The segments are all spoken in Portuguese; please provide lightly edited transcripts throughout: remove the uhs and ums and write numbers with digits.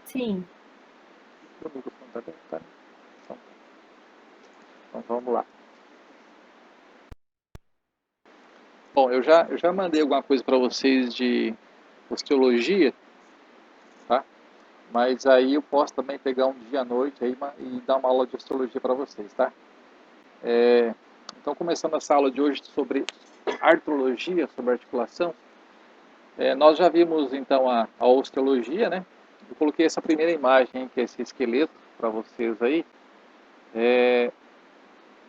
Sim. O microfone está dentro, tá? Então vamos lá. Bom, eu já mandei alguma coisa para vocês de osteologia, tá? Mas aí eu posso também pegar um dia à noite aí e dar uma aula de osteologia para vocês, tá? Então, começando essa aula de hoje sobre artrologia, sobre articulação, nós já vimos então a osteologia, né? Eu coloquei essa primeira imagem, que é esse esqueleto, para vocês aí,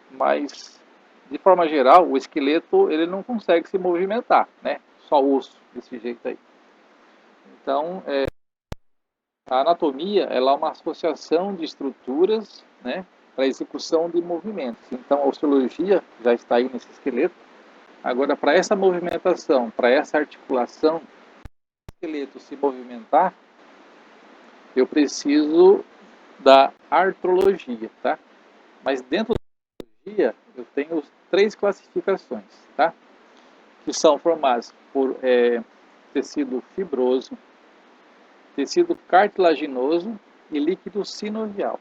mas de forma geral, o esqueleto ele não consegue se movimentar, né? Só osso, desse jeito aí. Então, a anatomia ela é uma associação de estruturas, né, para execução de movimentos. Então, a osteologia já está aí nesse esqueleto. Agora, para essa movimentação, para essa articulação, o esqueleto se movimentar, eu preciso da artrologia, tá? Mas dentro da artrologia, eu tenho três classificações, tá? Que são formadas por tecido fibroso, tecido cartilaginoso e líquido sinovial.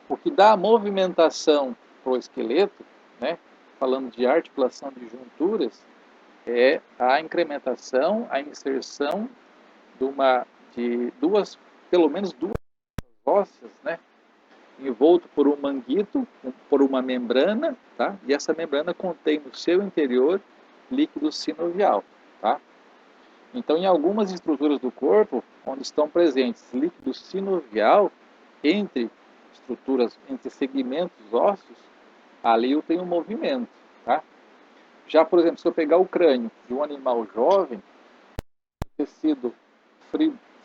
O que dá movimentação para o esqueleto, né, falando de articulação de junturas, é a incrementação, a inserção de duas, pelo menos duas ósseas, né, envolto por um manguito, por uma membrana, tá? E essa membrana contém no seu interior líquido sinovial, tá? Então, em algumas estruturas do corpo, onde estão presentes líquido sinovial entre estruturas, entre segmentos ósseos, ali eu tenho um movimento, tá? Já, por exemplo, se eu pegar o crânio de um animal jovem, tecido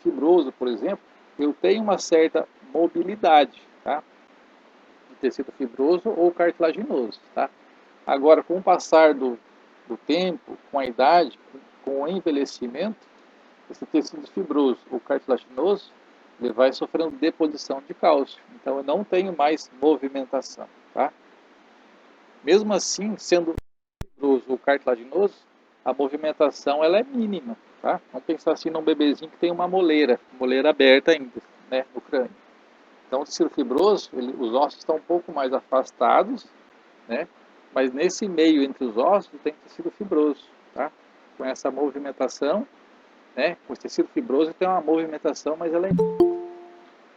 fibroso, por exemplo, eu tenho uma certa mobilidade, tá? De tecido fibroso ou cartilaginoso, tá? Agora, com o passar do tempo, com a idade, com o envelhecimento, esse tecido fibroso ou cartilaginoso, ele vai sofrendo deposição de cálcio. Então, eu não tenho mais movimentação, tá? Mesmo assim, sendo fibroso ou cartilaginoso, a movimentação ela é mínima, tá? Vamos pensar assim num bebezinho que tem uma moleira aberta ainda, né, no crânio. Então, o tecido fibroso, os ossos estão um pouco mais afastados, né? Mas nesse meio entre os ossos tem tecido fibroso, tá? Com essa movimentação, né? O tecido fibroso tem uma movimentação, mas ela é...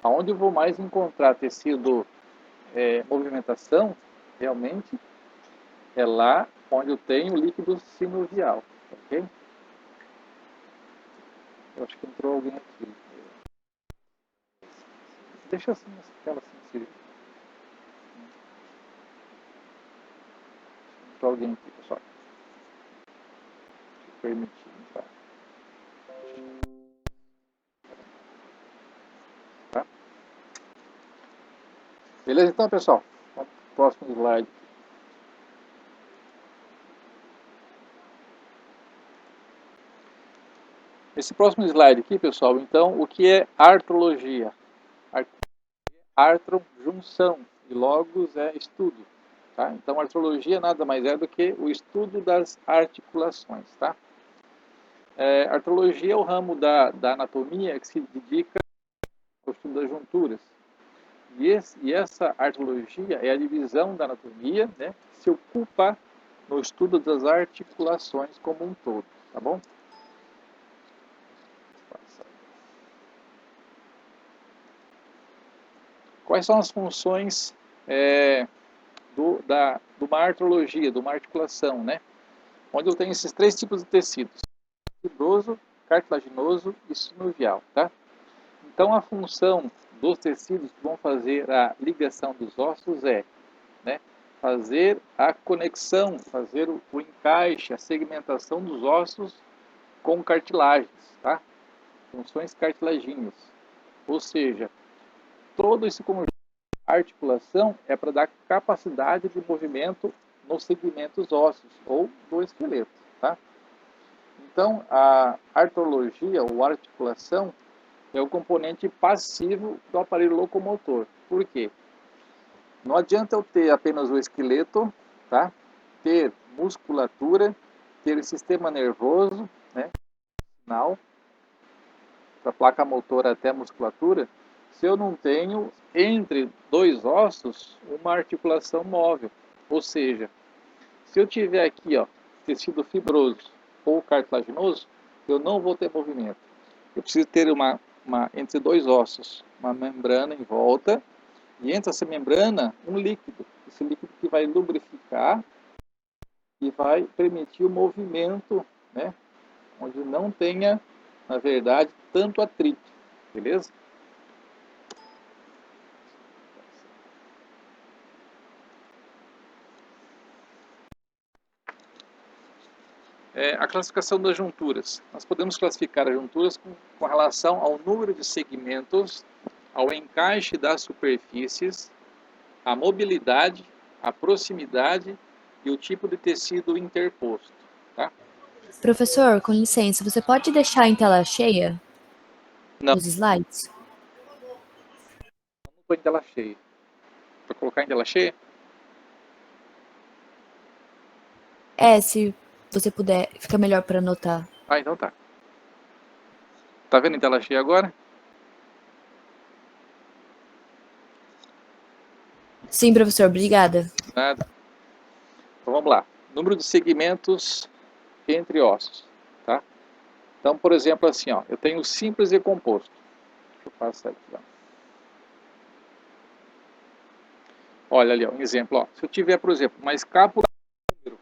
Aonde eu vou mais encontrar tecido movimentação, realmente, é lá onde eu tenho líquido sinovial, ok? Eu acho que entrou alguém aqui. Deixa assim, aquela assim, se entrou alguém aqui, pessoal. Se permitir entrar. Tá? Beleza então, pessoal? Vamos para o próximo slide. Esse próximo slide aqui, pessoal, então, o que é artrologia? Artro, junção, e logos é estudo. Tá? Então, artrologia nada mais é do que o estudo das articulações. Tá? Artrologia é o ramo da anatomia que se dedica ao estudo das junturas. E essa artrologia é a divisão da anatomia, né, que se ocupa no estudo das articulações como um todo. Tá bom? Quais são as funções de uma artrologia, de uma articulação, né? Onde eu tenho esses três tipos de tecidos: fibroso, cartilaginoso e sinovial, tá? Então, a função dos tecidos que vão fazer a ligação dos ossos é, né, fazer a conexão, fazer o encaixe, a segmentação dos ossos com cartilagens, tá? Funções cartilagíneas. Ou seja, todo esse conjunto de articulação é para dar capacidade de movimento nos segmentos ósseos ou do esqueleto, tá? Então, a artrologia ou articulação é o componente passivo do aparelho locomotor. Por quê? Não adianta eu ter apenas o esqueleto, tá? Ter musculatura, ter o sistema nervoso, né? Sinal, da placa motora até a musculatura, se eu não tenho entre dois ossos uma articulação móvel. Ou seja, se eu tiver aqui, ó, tecido fibroso ou cartilaginoso, eu não vou ter movimento. Eu preciso ter entre dois ossos, uma membrana em volta, e entre essa membrana, um líquido. Esse líquido que vai lubrificar e vai permitir o movimento, né, onde não tenha, na verdade, tanto atrito, beleza? A classificação das junturas. Nós podemos classificar as junturas com relação ao número de segmentos, ao encaixe das superfícies, à mobilidade, à proximidade e o tipo de tecido interposto. Tá? Professor, com licença, você pode deixar em tela cheia Não, os slides? não estou em tela cheia. Para colocar em tela cheia? Se você puder, fica melhor para anotar. Então tá. Tá vendo em tela cheia agora? Sim, professor, obrigada. Nada. Então vamos lá. Número de segmentos entre ossos. Tá? Então, por exemplo, assim, ó, eu tenho simples e composto. Deixa eu passar aqui. Ó. Olha ali, ó, um exemplo. Ó. Se eu tiver, por exemplo, uma escápula e um úmero,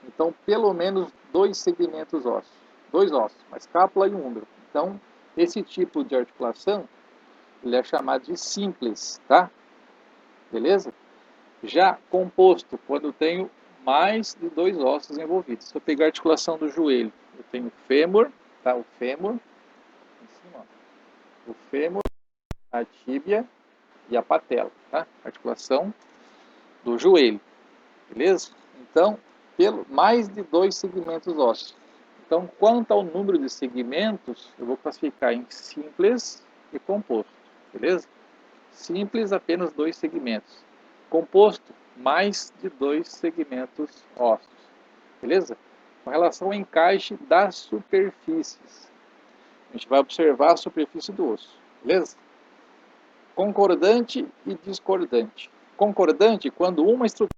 então pelo menos dois segmentos ósseos. Dois ossos, uma escápula e um úmero. Então, esse tipo de articulação, ele é chamado de simples, tá? Beleza? Já composto, quando eu tenho mais de dois ossos envolvidos. Se eu pegar a articulação do joelho, eu tenho o fêmur, tá? O fêmur, em cima, ó. O fêmur, a tíbia e a patela, tá? Articulação do joelho, beleza? Então, mais de dois segmentos ósseos. Então, quanto ao número de segmentos, eu vou classificar em simples e composto, beleza? Simples, apenas dois segmentos. Composto, mais de dois segmentos ósseos, beleza? Com relação ao encaixe das superfícies, a gente vai observar a superfície do osso, beleza? Concordante e discordante. Concordante, quando uma estrutura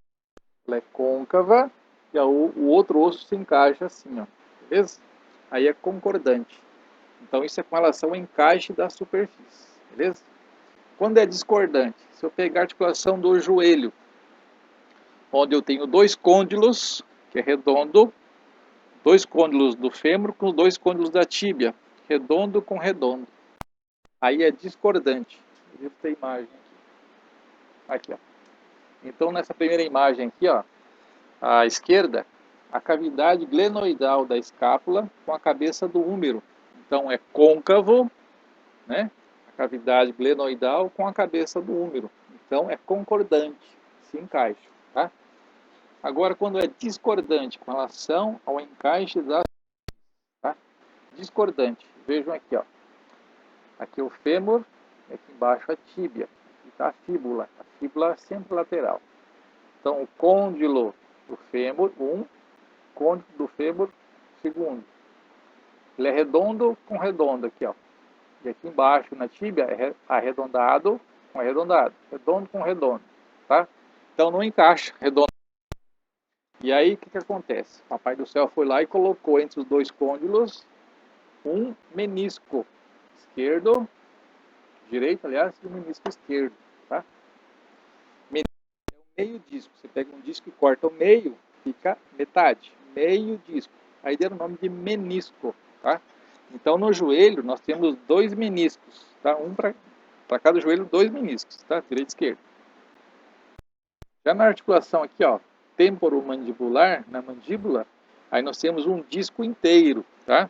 é côncava e o outro osso se encaixa assim, ó, beleza? Aí é concordante. Então isso é com relação ao encaixe da superfície, beleza? Quando é discordante, se eu pegar a articulação do joelho, onde eu tenho dois côndilos, que é redondo, dois côndilos do fêmur com dois côndilos da tíbia, redondo com redondo. Aí é discordante. Deixa eu ter imagem aqui. Aqui, ó. Então, nessa primeira imagem aqui, ó, à esquerda, a cavidade glenoidal da escápula com a cabeça do úmero. Então, é côncavo, né? A cavidade glenoidal com a cabeça do úmero. Então, é concordante, se encaixa, tá? Agora, quando é discordante com relação ao encaixe da... Tá? Discordante. Vejam aqui, ó. Aqui o fêmur, aqui embaixo a tíbia. Aqui está a fíbula centrolateral. Então, o côndilo do fêmur, côndilo do fêmur, segundo. Ele é redondo com redondo aqui, ó. E aqui embaixo na tíbia é arredondado com arredondado. Redondo com redondo, tá? Então, não encaixa redondo. E aí, o que acontece? O Papai do Céu foi lá e colocou entre os dois côndilos um menisco esquerdo, direito, aliás, e um menisco esquerdo, tá? Menisco é um meio disco. Você pega um disco e corta o meio, fica metade. Meio disco. Aí deram o nome de menisco, tá? Então, no joelho, nós temos dois meniscos, tá? Um para cada joelho, dois meniscos, tá? Direito e esquerdo. Já na articulação aqui, ó, temporomandibular, na mandíbula, aí nós temos um disco inteiro, tá?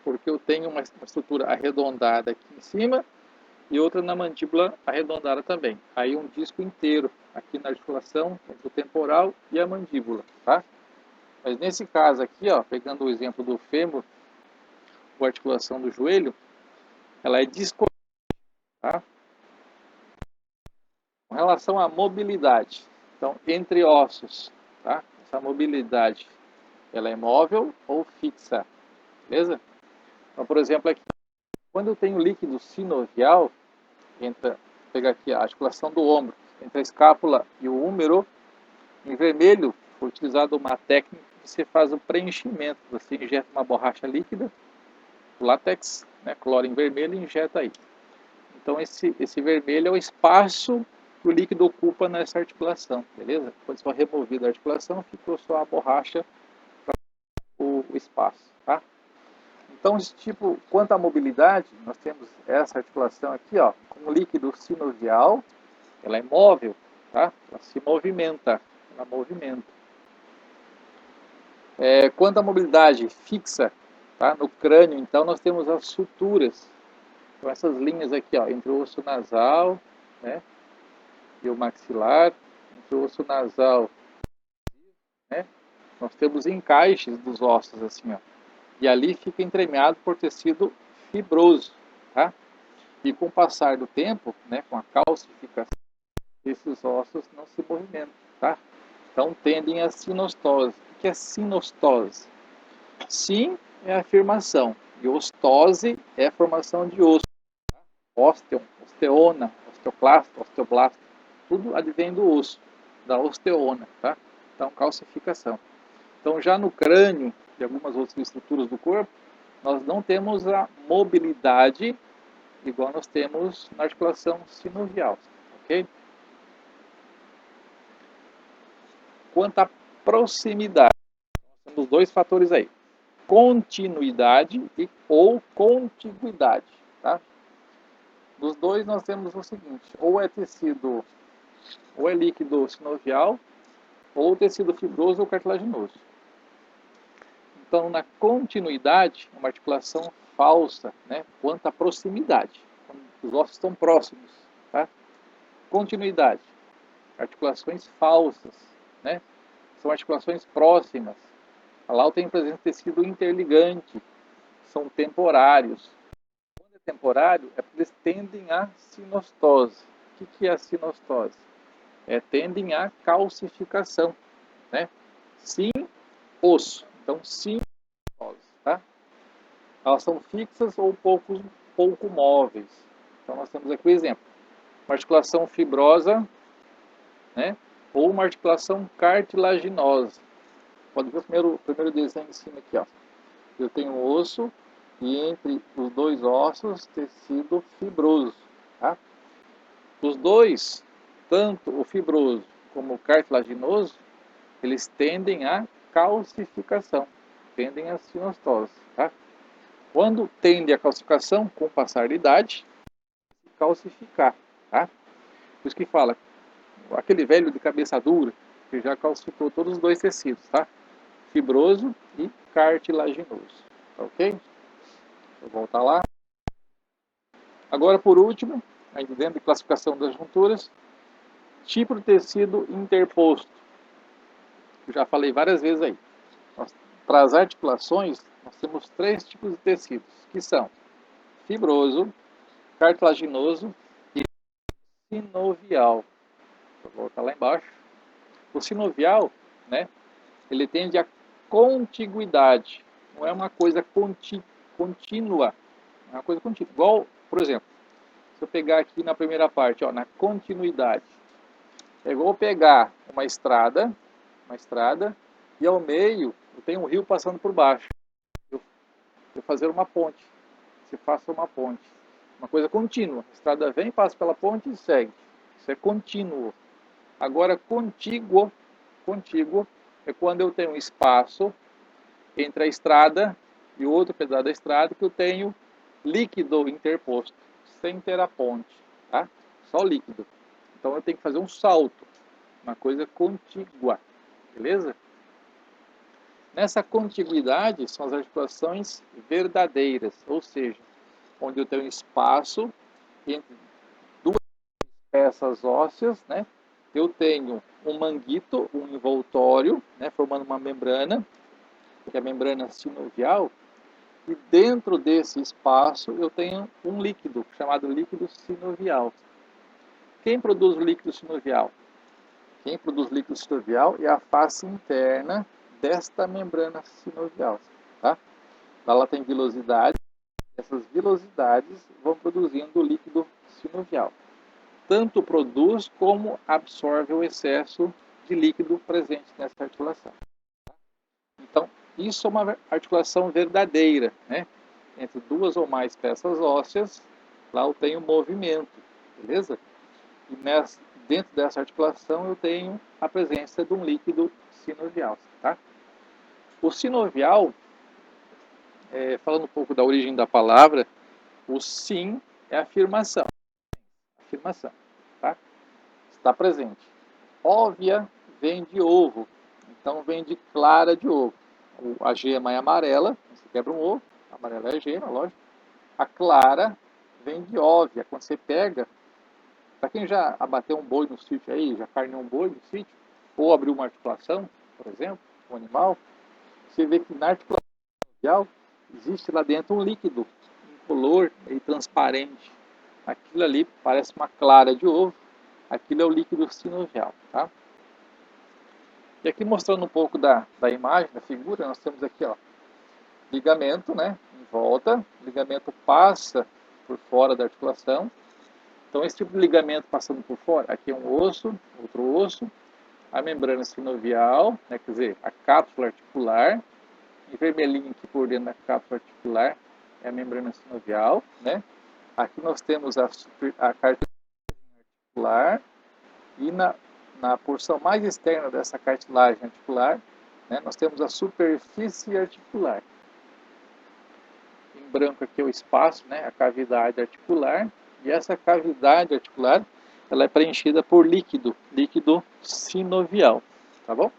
Porque eu tenho uma estrutura arredondada aqui em cima e outra na mandíbula arredondada também. Aí um disco inteiro aqui na articulação entre o temporal e a mandíbula, tá? Mas nesse caso aqui, ó, pegando o exemplo do fêmur, ou articulação do joelho, ela é discordante, tá? Com relação à mobilidade, então, entre ossos, tá? Essa mobilidade, ela é móvel ou fixa, beleza? Então, por exemplo, aqui, quando eu tenho líquido sinovial, vou pegar aqui a articulação do ombro, entre a escápula e o húmero, em vermelho foi utilizada uma técnica que você faz o preenchimento. Você injeta uma borracha líquida, látex, né, cloro em vermelho, e injeta aí. Então esse vermelho é o espaço que o líquido ocupa nessa articulação, beleza? Depois foi removida a articulação, ficou só a borracha para o espaço, tá? Então, quanto à mobilidade, nós temos essa articulação aqui, ó, com o líquido sinovial, ela é móvel, tá? Ela se movimenta, ela movimenta. Quanto à mobilidade fixa, tá? No crânio, então, nós temos as suturas. Então, essas linhas aqui, ó, entre o osso nasal, né, e o maxilar, entre o osso nasal, né, nós temos encaixes dos ossos, assim, ó. E ali fica entremeado por tecido fibroso, tá? E com o passar do tempo, né, com a calcificação, esses ossos não se movimentam, tá? Então tendem a sinostose. O que é sinostose? Sim é afirmação, e ostose é a formação de osso. Tá? Ósteo, osteona, osteoclasto, osteoblasto, tudo advém do osso, da osteona, tá? Então calcificação. Então já no crânio e algumas outras estruturas do corpo, nós não temos a mobilidade igual nós temos na articulação sinovial, ok? Quanto à proximidade, nós temos dois fatores aí, continuidade ou contiguidade, tá? Dos dois nós temos o seguinte, ou é tecido, ou é líquido sinovial, ou tecido fibroso ou cartilaginoso. Então, na continuidade, uma articulação falsa, né? Quanto à proximidade, os ossos estão próximos, tá? Continuidade, articulações falsas, né? São articulações próximas. Lá tem presente tecido interligante, são temporários. Quando é temporário, é porque eles tendem a sinostose. O que é a sinostose? Tendem a calcificação, né? Sim, osso. Então, sinostose, tá? Elas são fixas ou pouco móveis. Então, nós temos aqui o exemplo. Uma articulação fibrosa, né? Ou uma articulação cartilaginosa. Pode ver o primeiro desenho em cima aqui, ó. Eu tenho um osso e entre os dois ossos tecido fibroso, tá? Os dois, tanto o fibroso como o cartilaginoso, eles tendem a calcificação, tendem a sinostose, tá? Quando tende a calcificação, com o passar da idade, calcificar, tá? Por isso que fala, aquele velho de cabeça dura, que já calcificou todos os dois tecidos, tá? Fibroso e cartilaginoso, tá ok? Vou voltar lá. Agora, por último, ainda dentro de classificação das junturas, tipo de tecido interposto. Eu já falei várias vezes aí. Para as articulações, nós temos três tipos de tecidos, que são fibroso, cartilaginoso e sinovial. Vou voltar lá embaixo. O sinovial, né, ele tende a contiguidade. Não é uma coisa contínua. É uma coisa contínua. Igual, por exemplo, se eu pegar aqui na primeira parte, ó, na continuidade. É igual pegar uma estrada, e ao meio eu tenho um rio passando por baixo. Eu fazer uma ponte. Você faça uma ponte. Uma coisa contínua. A estrada vem, passa pela ponte e segue. Isso é contínuo. Agora, contíguo é quando eu tenho um espaço entre a estrada e outro pedaço da estrada que eu tenho líquido interposto, sem ter a ponte, tá? Só líquido. Então eu tenho que fazer um salto, uma coisa contígua, beleza? Nessa contiguidade são as articulações verdadeiras, ou seja, onde eu tenho espaço entre duas peças ósseas, né? Eu tenho um manguito, um envoltório, né, formando uma membrana, que é a membrana sinovial, e dentro desse espaço eu tenho um líquido, chamado líquido sinovial. Quem produz o líquido sinovial? Quem produz o líquido sinovial é a face interna desta membrana sinovial, tá? Ela tem vilosidade, essas vilosidades vão produzindo o líquido sinovial. Tanto produz como absorve o excesso de líquido presente nessa articulação. Então, isso é uma articulação verdadeira, né? Entre duas ou mais peças ósseas, lá eu tenho movimento, beleza? E dentro dessa articulação eu tenho a presença de um líquido sinovial, tá? O sinovial, falando um pouco da origem da palavra, o sim é afirmação. Afirmação, tá? Está presente. Óvia vem de ovo, então vem de clara de ovo. A gema é amarela, você quebra um ovo, a amarela é a gema, lógico. A clara vem de óvia. Quando você pega, para quem já abateu um boi no sítio aí, já carneou um boi no sítio, ou abriu uma articulação, por exemplo, um animal, você vê que na articulação sinovial existe lá dentro um líquido incolor e transparente. Aquilo ali parece uma clara de ovo, aquilo é o líquido sinovial, tá? E aqui mostrando um pouco da imagem, da figura, nós temos aqui, ó, ligamento, né, em volta, o ligamento passa por fora da articulação. Então, esse tipo de ligamento passando por fora, aqui é um osso, outro osso, a membrana sinovial, né, quer dizer, a cápsula articular, em vermelhinho aqui por dentro da cápsula articular é a membrana sinovial, né? Aqui nós temos a cartilagem articular e na porção mais externa dessa cartilagem articular, né, nós temos a superfície articular. Em branco aqui é o espaço, né, a cavidade articular, e essa cavidade articular ela é preenchida por líquido sinovial, tá bom?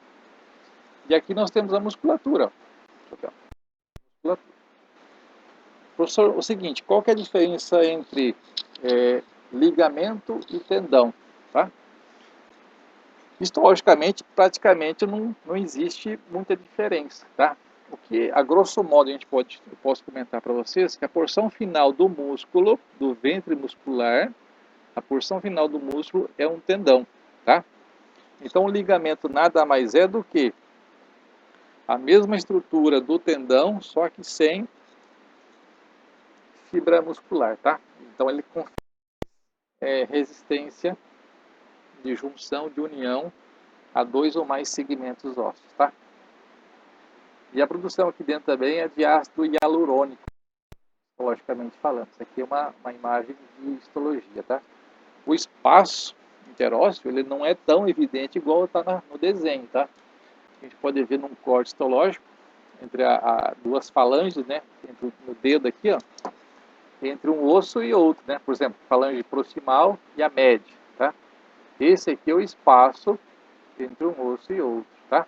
E aqui nós temos a musculatura. Professor, o seguinte, qual que é a diferença entre ligamento e tendão, tá? Histologicamente, praticamente não existe muita diferença, tá? O que, a grosso modo, eu posso comentar para vocês que a porção final do músculo, do ventre muscular, a porção final do músculo é um tendão, tá? Então, o ligamento nada mais é do que a mesma estrutura do tendão, só que sem fibra muscular, tá? Então, ele confere resistência de junção, de união a dois ou mais segmentos ósseos, tá? E a produção aqui dentro também é de ácido hialurônico, histologicamente falando. Isso aqui é uma imagem de histologia, tá? O espaço interósseo, ele não é tão evidente igual está no desenho, tá? A gente pode ver num corte histológico, entre duas falanges, né? Entre o dedo aqui, ó, entre um osso e outro, né? Por exemplo, falange proximal e a média, tá? Esse aqui é o espaço entre um osso e outro, tá?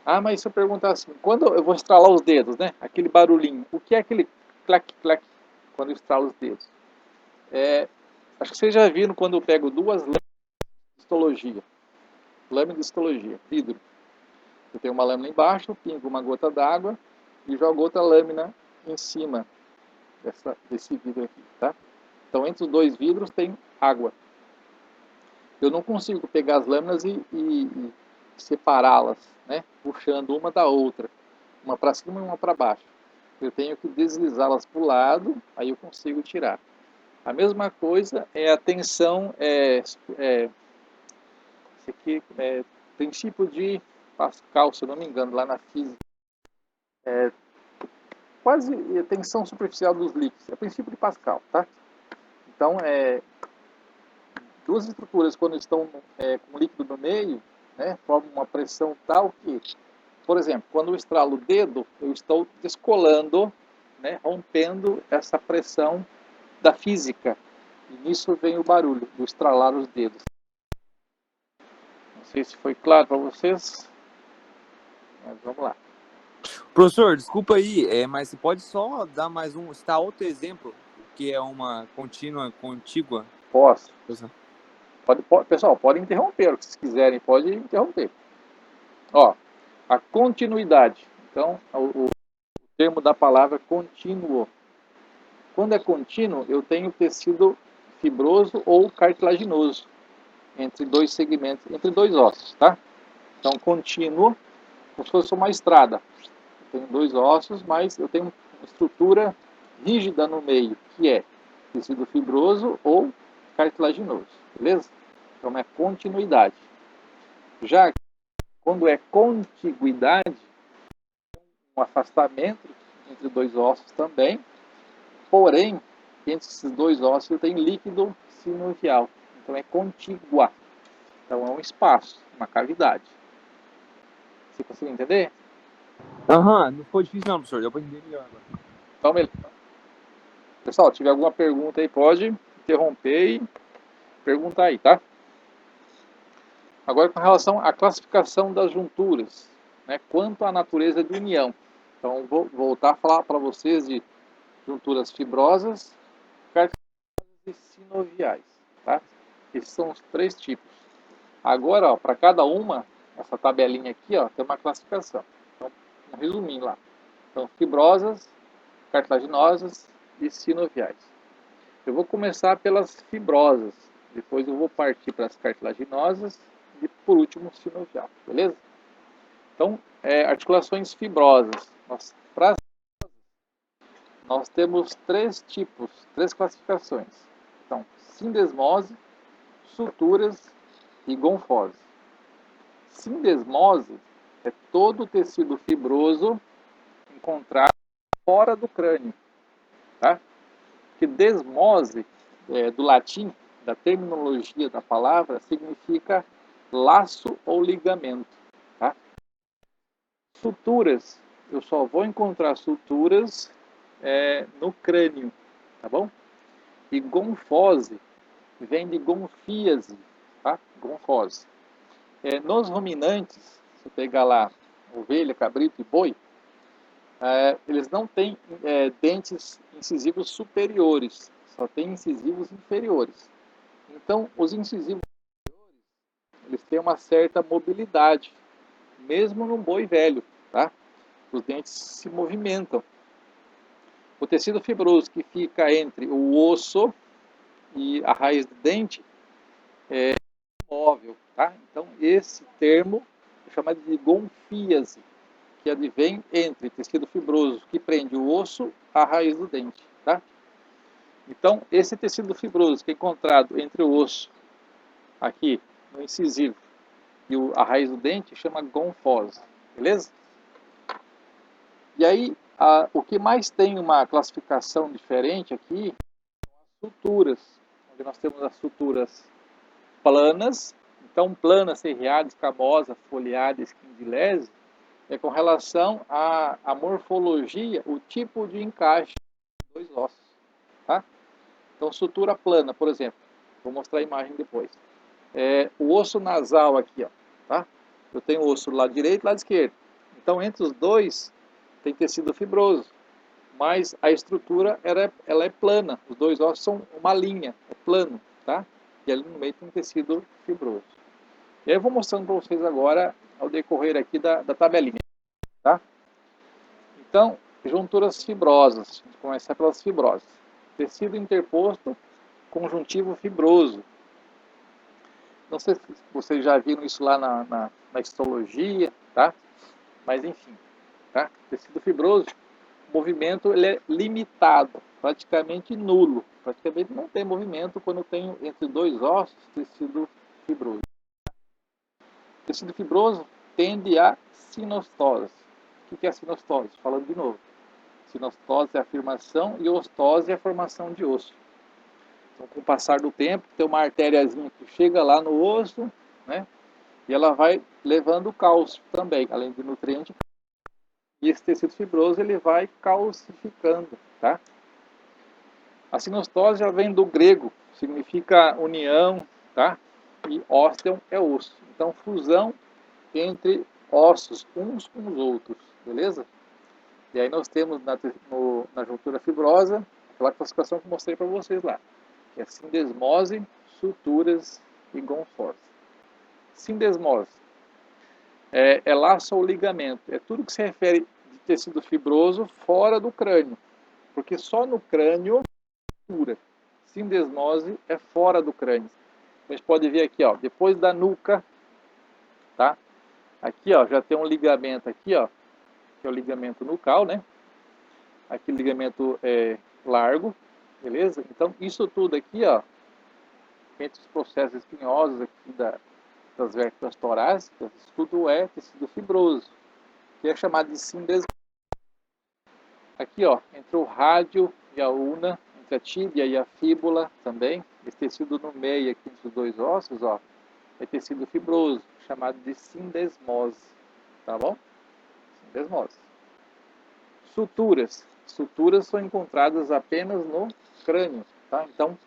Ah, mas se eu perguntar assim, quando eu vou estralar os dedos, né? Aquele barulhinho, o que é aquele clac, clac, quando eu estralo os dedos? Acho que vocês já viram quando eu pego duas lâminas de histologia. Lâmina de histologia, vidro. Eu tenho uma lâmina embaixo, pingo uma gota d'água e jogo outra lâmina em cima desse vidro aqui, tá? Então, entre os dois vidros tem água. Eu não consigo pegar as lâminas e separá-las, né? Puxando uma da outra, uma para cima e uma para baixo. Eu tenho que deslizá-las para o lado, aí eu consigo tirar. A mesma coisa é a tensão, esse aqui é princípio de Pascal, se eu não me engano, lá na física. Quase a tensão superficial dos líquidos, é princípio de Pascal, tá? Então, duas estruturas, quando estão com líquido no meio, né, formam uma pressão tal que, por exemplo, quando eu estralo o dedo, eu estou descolando, né, rompendo essa pressão da física. E nisso vem o barulho, do estralar os dedos. Não sei se foi claro para vocês, mas vamos lá. Professor, desculpa aí, mas você pode só dar mais citar outro exemplo, que é uma contínua contígua? Posso. Pessoal, pode interromper, o que vocês quiserem, pode interromper. Ó, a continuidade. Então, o termo da palavra contínuo. Quando é contínuo, eu tenho tecido fibroso ou cartilaginoso entre dois segmentos, entre dois ossos, tá? Então, contínuo, como se fosse uma estrada. Eu tenho dois ossos, mas eu tenho uma estrutura rígida no meio, que é tecido fibroso ou cartilaginoso, beleza? Então é continuidade. Já quando é contiguidade, um afastamento entre dois ossos também, porém, entre esses dois ossos tem líquido sinovial, então é contígua. Então é um espaço, uma cavidade. Você conseguiu entender? Aham, não ficou difícil não, professor. Deu pra entender melhor agora. Então, beleza. Pessoal, se tiver alguma pergunta aí, pode interromper e perguntar aí, tá? Agora, com relação à classificação das junturas, né, quanto à natureza de união. Então, vou voltar a falar para vocês de junturas fibrosas, cartilaginosas e sinoviais, tá? Esses são os 3 tipos. Agora, para cada uma, essa tabelinha aqui, ó, tem uma classificação. Então, um resuminho lá. Então, fibrosas, cartilaginosas e sinoviais. Eu vou começar pelas fibrosas, depois eu vou partir para as cartilaginosas e por último sinovial, beleza? Então, articulações fibrosas. Nós temos 3 tipos, 3 classificações. Então, sindesmose, suturas e gonfose. Sindesmose é todo o tecido fibroso encontrado fora do crânio, tá? Que desmose, do latim, da terminologia da palavra, significa laço ou ligamento, tá? Suturas, eu só vou encontrar suturas no crânio, tá bom? E gonfose vem de gonfíase, tá? Gonfose. Nos ruminantes, se pegar lá ovelha, cabrito e boi, eles não têm dentes incisivos superiores, só tem incisivos inferiores. Então, os incisivos inferiores, eles têm uma certa mobilidade, mesmo no boi velho, tá? Os dentes se movimentam. O tecido fibroso que fica entre o osso e a raiz do dente é imóvel, tá? Então, esse termo é chamado de gonfíase, que advém entre tecido fibroso que prende o osso à raiz do dente, tá? Então, esse tecido fibroso que é encontrado entre o osso, aqui no incisivo, e a raiz do dente, chama gonfose, beleza? E aí, o que mais tem uma classificação diferente aqui são as suturas, onde nós temos as suturas planas. Então, plana, serreada, escamosa, foliada, esquindilese, é com relação à morfologia, o tipo de encaixe dos dois ossos, tá? Então, sutura plana, por exemplo, vou mostrar a imagem depois. O osso nasal aqui, ó, tá? Eu tenho o osso do lado direito e lado esquerdo. Então, entre os dois, tem tecido fibroso, mas a estrutura ela é plana. Os dois ossos são uma linha, é plano, tá? E ali no meio tem um tecido fibroso. E aí eu vou mostrando para vocês agora, ao decorrer aqui da tabelinha, tá? Então, junturas fibrosas. A gente começa pelas fibrosas. Tecido interposto, conjuntivo fibroso. Não sei se vocês já viram isso lá na histologia, tá? Mas enfim, tá? Tecido fibroso, o movimento ele é limitado, praticamente nulo. Praticamente não tem movimento quando eu tenho entre dois ossos tecido fibroso. Tecido fibroso tende a sinostose. O que é a sinostose? Falando de novo. Sinostose é a afirmação e ostose é a formação de osso. Então, com o passar do tempo, tem uma artériazinha que chega lá no osso, né? E ela vai levando cálcio também, além de nutriente. E esse tecido fibroso ele vai calcificando, tá? A sinostose já vem do grego, significa união, tá? E ósteon é osso. Então, fusão entre ossos uns com os outros, beleza? E aí nós temos na juntura fibrosa aquela classificação que eu mostrei para vocês lá, que é sindesmose, suturas e gonfose. Sindesmose é laço ou ligamento, é tudo que se refere de tecido fibroso fora do crânio, porque só no crânio sutura. Sindesmose é fora do crânio. A gente pode ver aqui, ó, depois da nuca, tá? Aqui, ó, já tem um ligamento aqui, ó, que é o ligamento nucal, né? aqui ligamento largo, beleza? Então, isso tudo aqui, ó, entre os processos espinhosos aqui das vértebras torácicas, isso tudo é tecido fibroso, que é chamado de sindesmose. Aqui, ó, entre o rádio e a ulna, entre a tíbia e a fíbula também, esse tecido no meio aqui entre os dois ossos, ó, é tecido fibroso, chamado de sindesmose, tá bom? Sindesmose. Suturas. Suturas são encontradas apenas no crânio, tá? Então,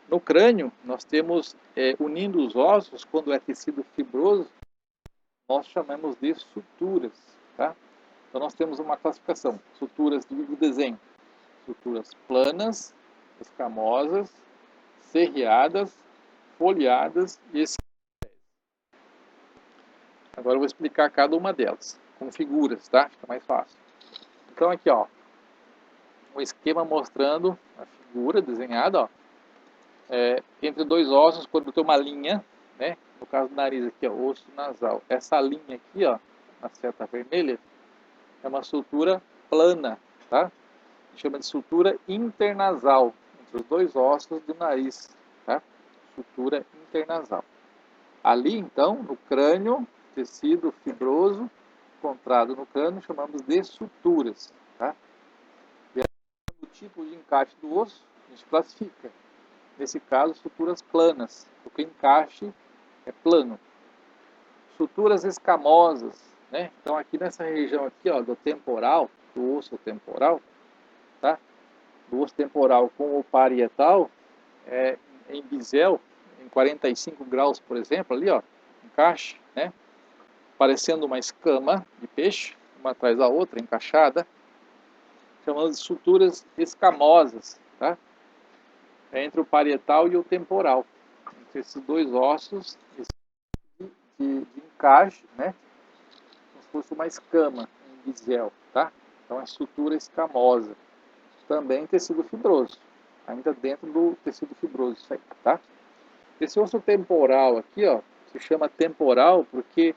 no crânio, nós temos, unindo os ossos, quando é tecido fibroso, nós chamamos de suturas, tá? Então, nós temos uma classificação, suturas do desenho, suturas planas, escamosas, serreadas, foliadas e esquilés. Agora eu vou explicar cada uma delas, com figuras, tá? Fica mais fácil. Então, aqui, ó, um esquema mostrando a figura desenhada, ó, entre dois ossos, quando tem uma linha, né? No caso do nariz aqui, ó, osso nasal. Essa linha aqui, ó, na seta vermelha, é uma sutura plana, tá? A gente chama de sutura internasal, entre os dois ossos do nariz, tá? Sutura internasal. Ali, então, no crânio, tecido fibroso, encontrado no crânio, chamamos de suturas, tá? E aí, o tipo de encaixe do osso, a gente classifica. Nesse caso, suturas planas, porque o encaixe é plano. Suturas escamosas, né? Então, aqui nessa região aqui, ó, do temporal, do osso temporal, tá? Do osso temporal com o parietal, em bisel, em 45 graus, por exemplo, ali, ó, encaixe, né? Parecendo uma escama de peixe, uma atrás da outra, encaixada, chamamos de suturas escamosas, tá? Entre o parietal e o temporal, entre esses dois ossos de encaixe, né? Como se fosse uma escama em bisel, tá? Então é sutura escamosa, também tecido fibroso, ainda dentro do tecido fibroso, isso aí, tá? Esse osso temporal aqui, ó, se chama temporal porque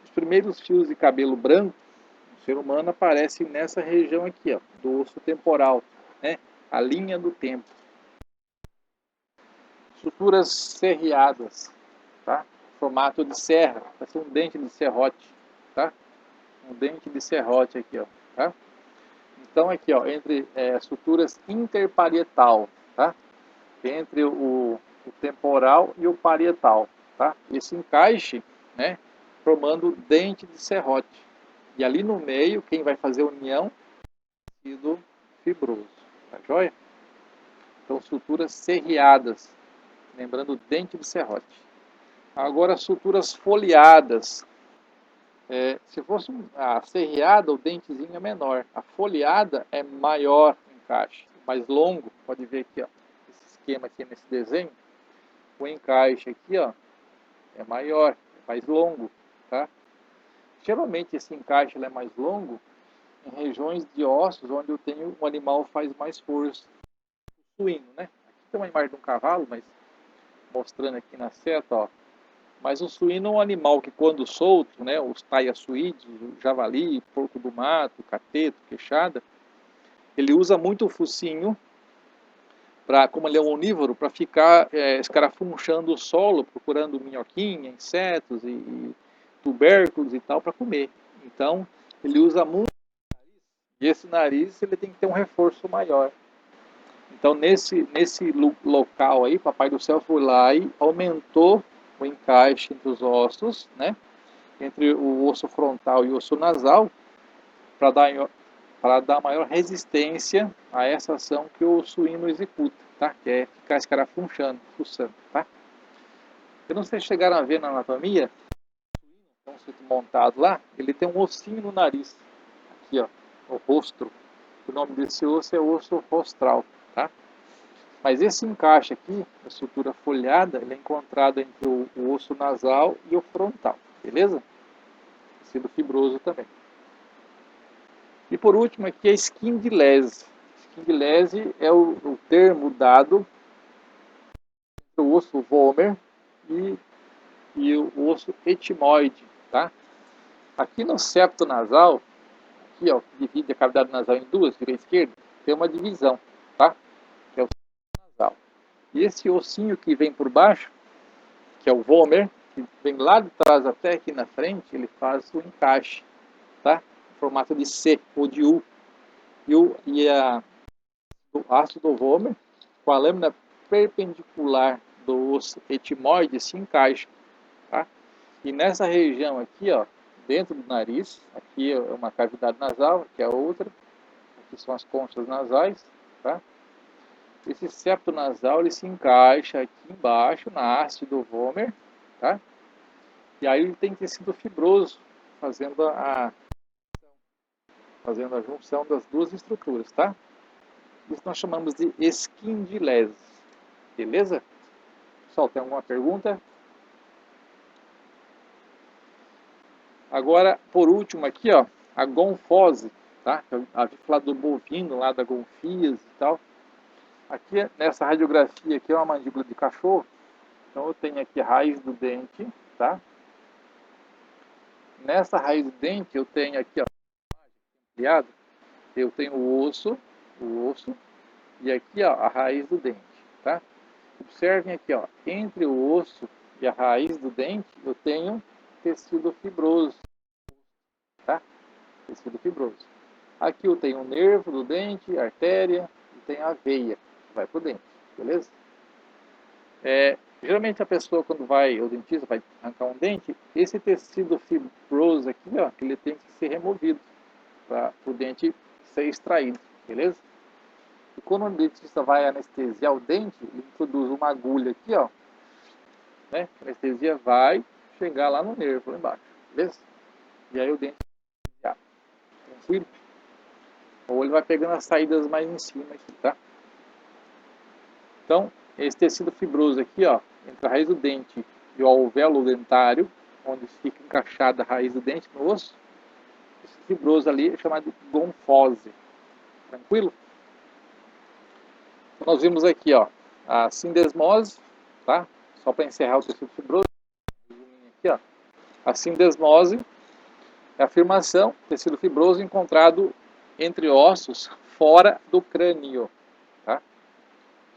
os primeiros fios de cabelo branco do ser humano aparecem nessa região aqui, ó, do osso temporal, né? A linha do tempo. Suturas serreadas, tá? Formato de serra, parece um dente de serrote, tá? Um dente de serrote aqui, ó, tá? Então aqui, ó, entre suturas interparietal, tá? Entre o temporal e o parietal, tá? Esse encaixe, né? Formando dente de serrote. E ali no meio, quem vai fazer a união é o tecido fibroso, tá joia? Então, suturas serreadas, lembrando o dente de serrote. Agora, suturas foliadas. Se fosse a serreada, o dentezinho é menor. A foliada é maior o encaixe, mais longo. Pode ver aqui, ó, esse esquema aqui nesse desenho. O encaixe aqui, ó, é maior, é mais longo, tá? Geralmente esse encaixe é mais longo em regiões de ossos onde o animal faz mais força. O suíno, né? Aqui tem uma imagem de um cavalo, mas mostrando aqui na seta, ó. Mas o suíno é um animal que quando solto, né, os taiaçuídeos, o javali, porco do mato, cateto, queixada, ele usa muito o focinho, como ele é um onívoro, para ficar escarafunchando o solo, procurando minhoquinha, insetos e tubérculos e tal para comer. Então, ele usa muito o nariz, e esse nariz ele tem que ter um reforço maior. Então, nesse local aí, Papai do Céu foi lá e aumentou o encaixe entre os ossos, né? Entre o osso frontal e o osso nasal, para dar maior resistência a essa ação que o suíno executa, tá? Que é ficar escarafunchando, fuçando, tá? Eu não sei se chegaram a ver na anatomia, o suíno montado lá, ele tem um ossinho no nariz, aqui, ó, no rostro. O nome desse osso é osso rostral, tá? Mas esse encaixe aqui, a sutura folhada, ele é encontrado entre o osso nasal e o frontal, beleza? Tecido fibroso também. E por último aqui a esquindilese. Esquindilese é o termo dado entre o osso vomer e o osso etimoide, tá? Aqui no septo nasal, aqui, ó, que divide a cavidade nasal em duas, direita e esquerda, tem uma divisão, tá? Que é o nasal. E esse ossinho que vem por baixo, que é o vômer, que vem lá de trás até aqui na frente, ele faz o encaixe, tá? Em formato de C ou de U. O ácido do vômer, com a lâmina perpendicular do osso etimoide, se encaixa, tá? E nessa região aqui, ó, dentro do nariz, aqui é uma cavidade nasal, aqui é a outra, aqui são as conchas nasais, tá? Esse septo nasal, ele se encaixa aqui embaixo, na haste do vômer, tá? E aí ele tem tecido fibroso, fazendo a junção das duas estruturas, tá? Isso nós chamamos de esquindilese, beleza? Pessoal, tem alguma pergunta? Agora, por último aqui, ó, a gonfose, tá? A gente falou do bovino, lá da gonfias e tal. Aqui, nessa radiografia aqui, é uma mandíbula de cachorro. Então, eu tenho aqui a raiz do dente, tá? Nessa raiz do dente, eu tenho aqui, ó, ampliado, eu tenho o osso, e aqui, ó, a raiz do dente, tá? Observem aqui, ó, entre o osso e a raiz do dente, eu tenho tecido fibroso, tá? Tecido fibroso. Aqui eu tenho o nervo do dente, a artéria, e tenho a veia, que vai pro dente, beleza? Geralmente a pessoa, quando vai ao dentista, vai arrancar um dente, esse tecido fibroso aqui, ó, ele tem que ser removido para o dente ser extraído, beleza? E quando o dentista vai anestesiar o dente, ele introduz uma agulha aqui, ó, né? A anestesia vai chegar lá no nervo, lá embaixo, beleza? E aí o dente vai anestesiar, tranquilo? Ou ele vai pegando as saídas mais em cima aqui, tá? Então, esse tecido fibroso aqui, ó, entre a raiz do dente e o alvéolo dentário, onde fica encaixada a raiz do dente no osso, esse fibroso ali é chamado de gonfose, tranquilo? Então, nós vimos aqui, ó, a sindesmose, tá? Só para encerrar o tecido fibroso, aqui, ó, a sindesmose é a afirmação, tecido fibroso encontrado entre ossos fora do crânio, tá?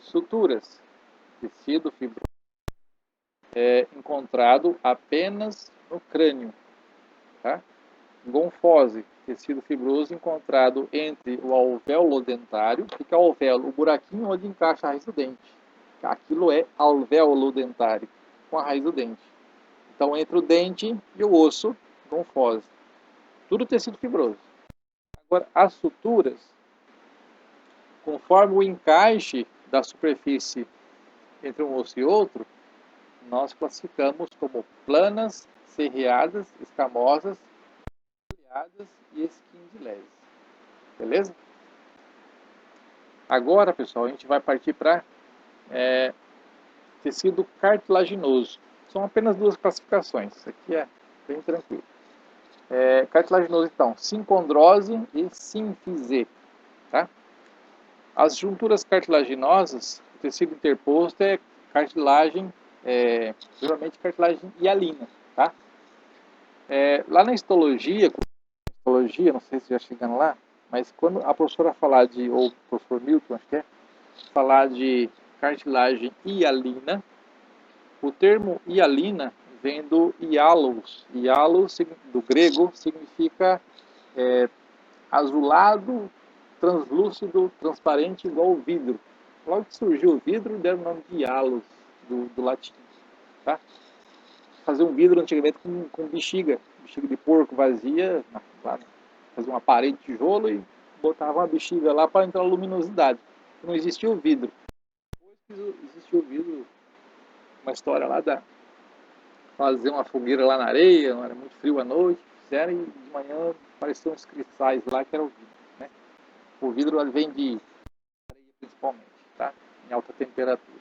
Suturas, tecido fibroso é encontrado apenas no crânio, tá? Gonfose, tecido fibroso encontrado entre o alvéolo dentário, que é o alvéolo, o buraquinho onde encaixa a raiz do dente. Aquilo é alvéolo dentário, com a raiz do dente. Então, entre o dente e o osso, gonfose. Tudo tecido fibroso. Agora, as suturas, conforme o encaixe da superfície entre um osso e outro, nós classificamos como planas, serreadas, escamosas, folheadas e esquindileses. Beleza? Agora, pessoal, a gente vai partir para tecido cartilaginoso. São apenas duas classificações. Isso aqui é bem tranquilo. Cartilaginoso, então, sincondrose e sínfise. Tá? As junturas cartilaginosas, o tecido interposto é cartilagem, geralmente cartilagem hialina. Tá? Lá na histologia, não sei se já chegando lá, mas quando a professora falar ou o professor Milton, acho que falar de cartilagem hialina, o termo hialina vem do hialos. Hialos, do grego, significa azulado, translúcido, transparente, igual ao vidro. Logo que surgiu o vidro, deram o nome de hialos, do latim. Tá? Fazer um vidro antigamente com bexiga de porco vazia, fazia uma parede de tijolo e botava uma bexiga lá para entrar luminosidade. Não existia o vidro. Depois existiu o vidro, uma história lá fazer uma fogueira lá na areia, era muito frio à noite, fizeram e de manhã apareceram uns cristais lá que era o vidro. Né? O vidro vem de areia principalmente, tá? Em alta temperatura.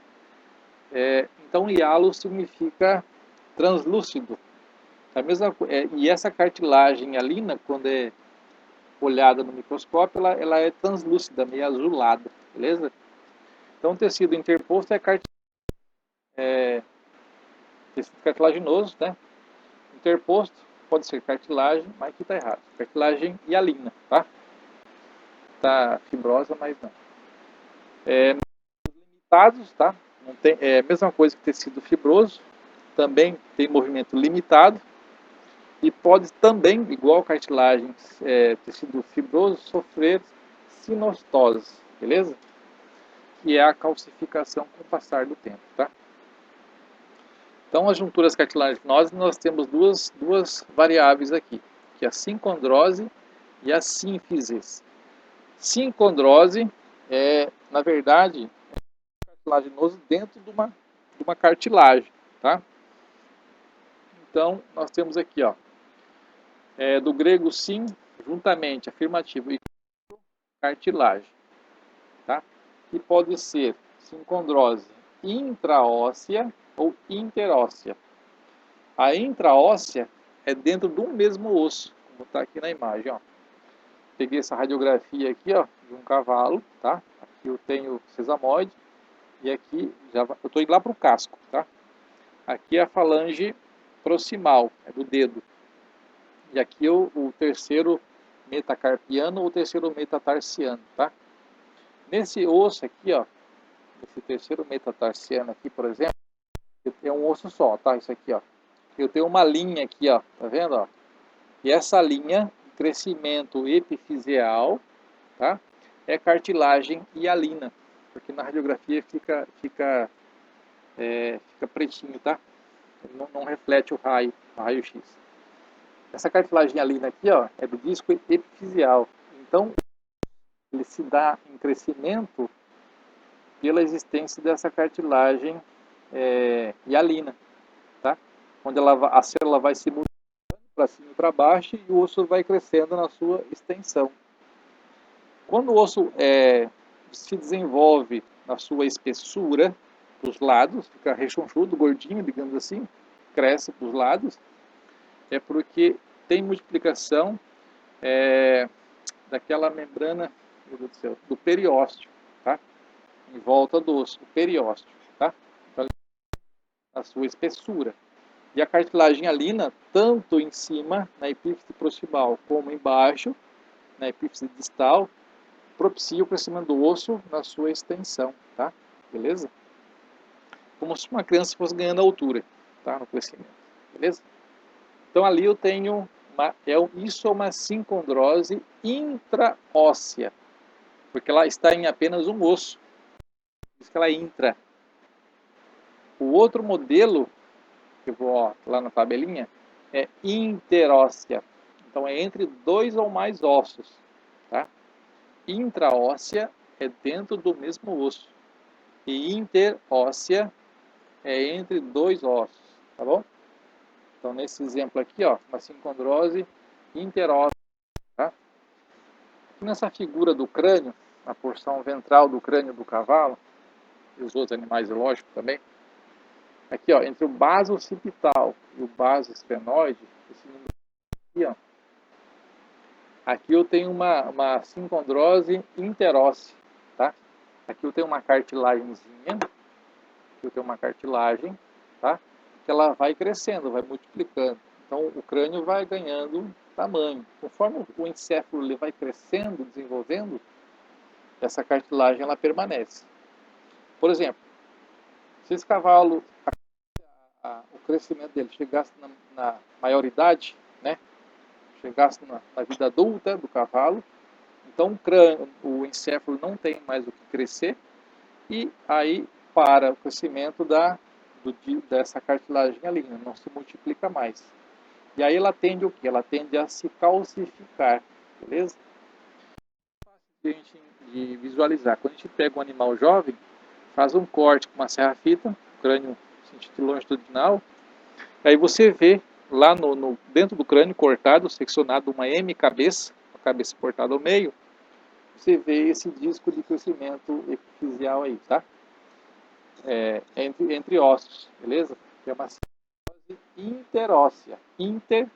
Então, hialo significa translúcido. E essa cartilagem hialina, quando é olhada no microscópio, ela é translúcida, meio azulada, beleza? Então, o tecido interposto é tecido cartilaginoso, né? Interposto, pode ser cartilagem, mas aqui está errado. Cartilagem hialina, tá? Tá fibrosa, mas não. Limitados, tá? Não tem, é a mesma coisa que tecido fibroso, também tem movimento limitado e pode também, igual cartilagem, tecido fibroso, sofrer sinostose, beleza? Que é a calcificação com o passar do tempo, tá? Então, as junturas cartilaginosas, nós temos duas variáveis aqui, que é a sincondrose e a sínfise. Sincondrose é, na verdade, cartilaginoso dentro de uma cartilagem, tá? Então, nós temos aqui, ó, do grego sim, juntamente, afirmativo, e cartilagem, tá? Que pode ser sincondrose intraóssea ou interóssea. A intraóssea é dentro do mesmo osso, como está aqui na imagem, ó. Peguei essa radiografia aqui, ó, de um cavalo, tá? Aqui eu tenho sesamoide e aqui eu estou indo lá para o casco, tá? Aqui é a falange proximal, é do dedo. E aqui o terceiro metacarpiano ou o terceiro metatarsiano, tá? Nesse osso aqui, ó, esse terceiro metatarsiano aqui, por exemplo, é um osso só, tá? Isso aqui, ó. Eu tenho uma linha aqui, ó, tá vendo, ó? E essa linha de crescimento epifisial, tá? É cartilagem hialina, porque na radiografia fica pretinho, tá? Não reflete o raio-x. Essa cartilagem hialina aqui, ó, é do disco epifisial. Então, ele se dá em crescimento pela existência dessa cartilagem hialina, tá? Onde a célula vai se multiplicando para cima e para baixo e o osso vai crescendo na sua extensão. Quando o osso se desenvolve na sua espessura, dos lados, fica rechonchudo, gordinho, digamos assim, cresce para os lados, é porque tem multiplicação daquela membrana, meu Deus do céu, do periósteo, tá? Em volta do osso, o periósteo, tá? Então, a sua espessura. E a cartilagem hialina, tanto em cima, na epífise proximal, como embaixo, na epífise distal, propicia o crescimento do osso na sua extensão, tá? Beleza? Como se uma criança fosse ganhando altura, tá? No crescimento, beleza? Então ali eu tenho isso é uma sincondrose intraóssea, porque ela está em apenas um osso, por isso que ela é intra. O outro modelo, que eu vou lá na tabelinha, é interóssea, então é entre dois ou mais ossos, tá? Intraóssea é dentro do mesmo osso e interóssea é entre dois ossos, tá bom? Então, nesse exemplo aqui, ó, uma sincondrose interóssea, tá? Aqui nessa figura do crânio, na porção ventral do crânio do cavalo, e os outros animais, lógico, também, aqui, ó, entre o baso occipital e o baso esfenoide, esse número aqui, ó, aqui eu tenho uma sincondrose interóssea, tá? Aqui eu tenho uma cartilagemzinha, aqui eu tenho uma cartilagem, tá? Que ela vai crescendo, vai multiplicando. Então, o crânio vai ganhando tamanho. Conforme o encéfalo ele vai crescendo, desenvolvendo, essa cartilagem ela permanece. Por exemplo, se esse cavalo, o crescimento dele chegasse na maioridade, né? Chegasse na vida adulta do cavalo, então o encéfalo não tem mais o que crescer e aí para o crescimento dessa cartilagem hialina, não se multiplica mais. E aí ela tende o quê? Ela tende a se calcificar, beleza? É fácil de visualizar. Quando a gente pega um animal jovem, faz um corte com uma serra-fita, o crânio sentido longitudinal, aí você vê lá dentro do crânio cortado, seccionado uma M-cabeça, a cabeça cortada ao meio, você vê esse disco de crescimento epifisial aí, tá? Entre ossos, beleza? Que é uma sincondrose interóssea. Inter,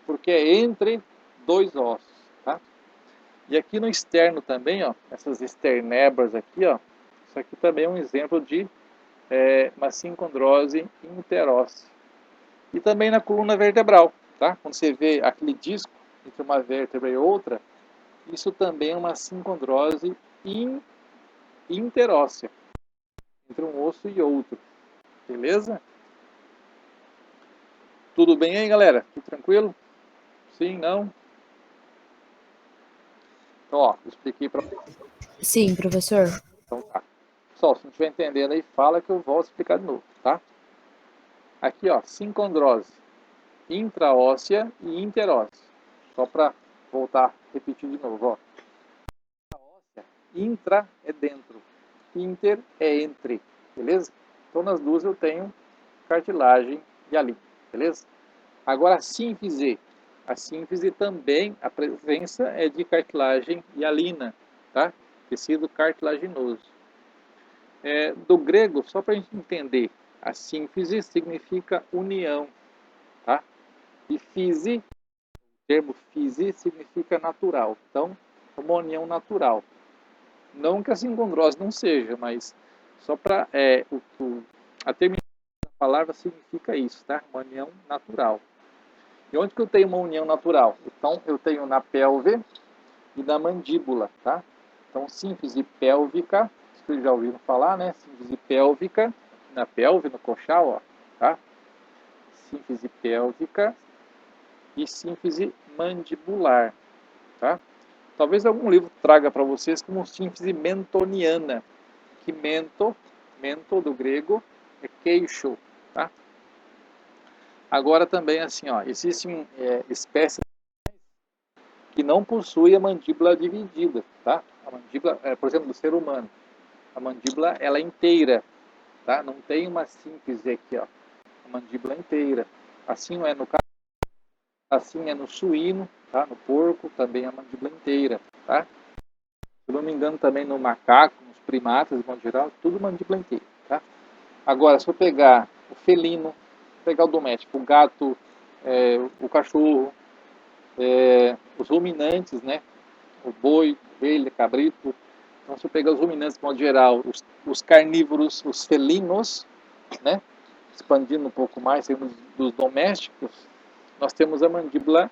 porque é entre dois ossos, tá? E aqui no externo também, ó, essas esternebras aqui, ó, isso aqui também é um exemplo de uma sincondrose interóssea. E também na coluna vertebral, tá? Quando você vê aquele disco entre uma vértebra e outra, isso também é uma sincondrose interóssea, entre um osso e outro, beleza? Tudo bem aí, galera? Tudo tranquilo? Sim, não? Então, ó, eu expliquei para Sim, professor. Então tá. Pessoal, se não estiver entendendo aí, fala que eu volto a explicar de novo, tá? Aqui, ó, sincondrose intraóssea e interóssea. Só para voltar a repetir de novo, ó. Intraóssea, intra é dentro, inter é entre, beleza? Então nas duas eu tenho cartilagem e hialina, beleza? Agora a sínfise. A sínfise também, a presença é de cartilagem e hialina, tá? Tecido cartilaginoso. Do grego, só para a gente entender, a sínfise significa união, tá? E fise, o termo fise significa natural. Então, uma união natural. Não que a sincondrose não seja, mas só para a terminação da palavra significa isso, tá? Uma união natural. E onde que eu tenho uma união natural? Então, eu tenho na pelve e na mandíbula, tá? Então, sínfise pélvica, vocês já ouviram falar, né? Sínfise pélvica, aqui na pelve, no coxal, ó, tá? Sínfise pélvica e sínfise mandibular, tá? Talvez algum livro traga para vocês como sínfise mentoniana, que mento do grego, é queixo, tá? Agora também, assim, ó, existem espécies que não possuem a mandíbula dividida, tá? A mandíbula, por exemplo, do ser humano, a mandíbula ela é inteira, tá? Não tem uma sínfise aqui, ó, a mandíbula inteira. Assim não é no cavalo, assim é no suíno, tá? No porco também a mandíbula inteira, tá? Se não me engano também no macaco, nos primatas, de modo geral, tudo mandíbula inteira, tá? Agora, se eu pegar o felino, pegar o doméstico, o gato, o cachorro, os ruminantes, né? O boi, ovelha, cabrito. Então, se eu pegar os ruminantes, de modo geral, os carnívoros, os felinos, né? Expandindo um pouco mais, dos domésticos, nós temos a mandíbula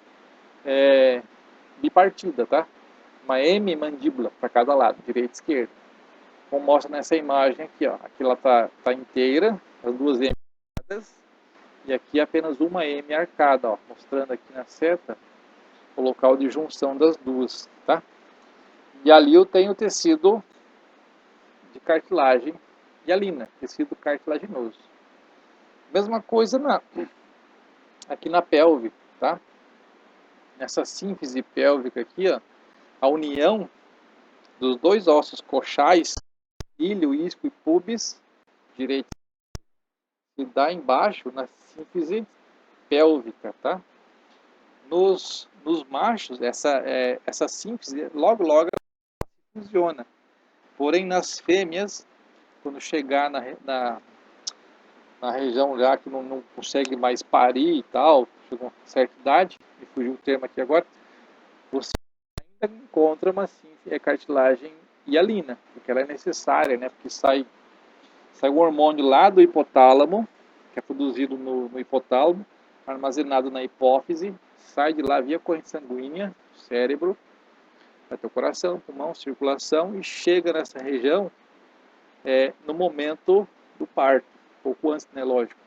bipartida, tá? Uma hemimandíbula para cada lado, direita e esquerda. Como mostra nessa imagem aqui, ó. Aqui ela tá inteira, as duas hemi arcadas, e aqui apenas uma hemi arcada, ó, mostrando aqui na seta o local de junção das duas, tá? E ali eu tenho o tecido de cartilagem hialina, tecido cartilaginoso. Mesma coisa aqui na pelve, tá? Nessa sínfise pélvica aqui, ó, a união dos dois ossos coxais, ilho, isco e pubis, direito, se dá embaixo na sínfise pélvica, tá? Nos machos, essa sínfise logo funciona. Porém, nas fêmeas, quando chegar na região já que não consegue mais parir e tal, chegou a certa idade, me fugiu o termo aqui agora, você ainda encontra uma cartilagem hialina, porque ela é necessária, né? Porque sai um hormônio lá do hipotálamo, que é produzido no hipotálamo, armazenado na hipófise, sai de lá via corrente sanguínea, cérebro, vai ter o coração, pulmão, circulação, e chega nessa região no momento do parto, pouco antes, né, lógico.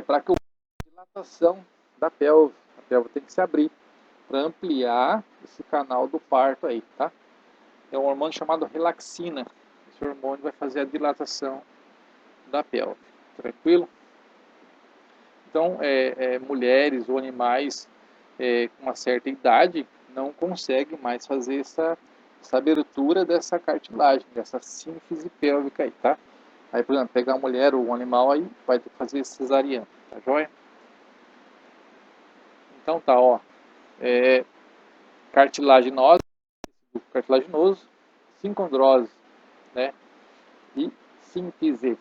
Para que a dilatação da pelve, a pelve tem que se abrir para ampliar esse canal do parto aí, tá? É um hormônio chamado relaxina. Esse hormônio vai fazer a dilatação da pelve, tranquilo? Então, mulheres ou animais com uma certa idade não conseguem mais fazer essa abertura dessa cartilagem, dessa sínfise pélvica aí, tá? Aí, por exemplo, pegar uma mulher ou um animal aí, vai ter que fazer cesariana, tá joia? Então tá, ó, cartilaginosa, cartilaginoso, sincondrose, né? E sínfise.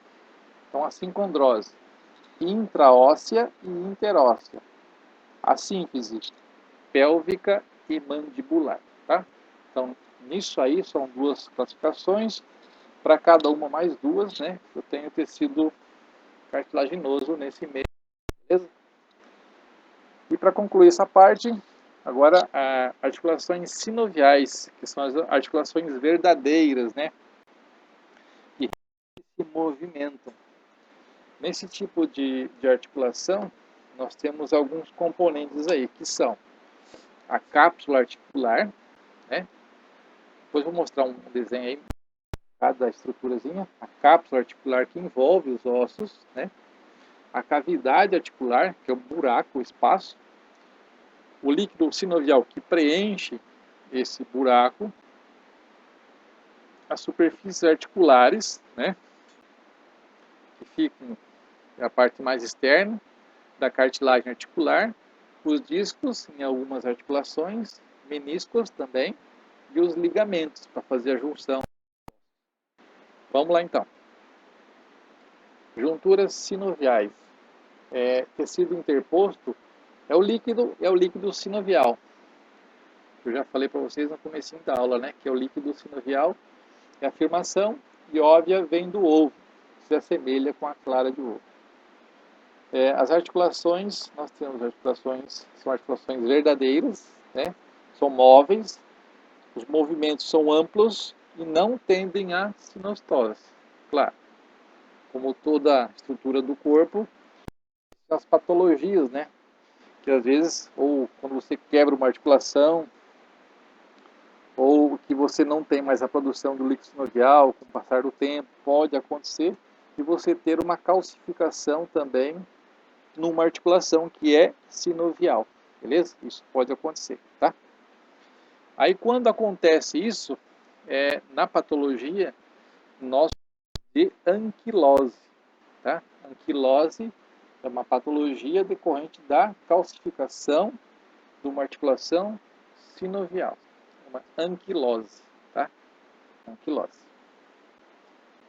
Então a sincondrose intraóssea e interóssea. A sínfise pélvica e mandibular, tá? Então, nisso aí são duas classificações, para cada uma mais duas, né? Eu tenho tecido cartilaginoso nesse meio, beleza? E para concluir essa parte, agora articulações sinoviais, que são as articulações verdadeiras, né? Que se movimentam. Nesse tipo de articulação, nós temos alguns componentes aí, que são a cápsula articular, né? Depois vou mostrar um desenho aí, cada estruturazinha. A cápsula articular que envolve os ossos, né? A cavidade articular, que é o buraco, o espaço. O líquido sinovial que preenche esse buraco. As superfícies articulares, né? Que ficam a parte mais externa da cartilagem articular. Os discos em algumas articulações, meniscos também, e os ligamentos para fazer a junção. Vamos lá então. Junturas sinoviais. Tecido interposto é o líquido sinovial. Eu já falei para vocês no comecinho da aula, né, que é o líquido sinovial. É a afirmação e óbvia vem do ovo, se assemelha com a clara de ovo. As articulações, nós temos articulações, são articulações verdadeiras, né, são móveis, os movimentos são amplos e não tendem à sinostose. Claro, como toda estrutura do corpo, as patologias, né, que às vezes, ou quando você quebra uma articulação, ou que você não tem mais a produção do líquido sinovial, com o passar do tempo, pode acontecer, e você ter uma calcificação também numa articulação que é sinovial, beleza? Isso pode acontecer, tá? Aí quando acontece isso, na patologia, nós chamamos de anquilose, tá? Anquilose é uma patologia decorrente da calcificação de uma articulação sinovial, uma anquilose, tá? Anquilose.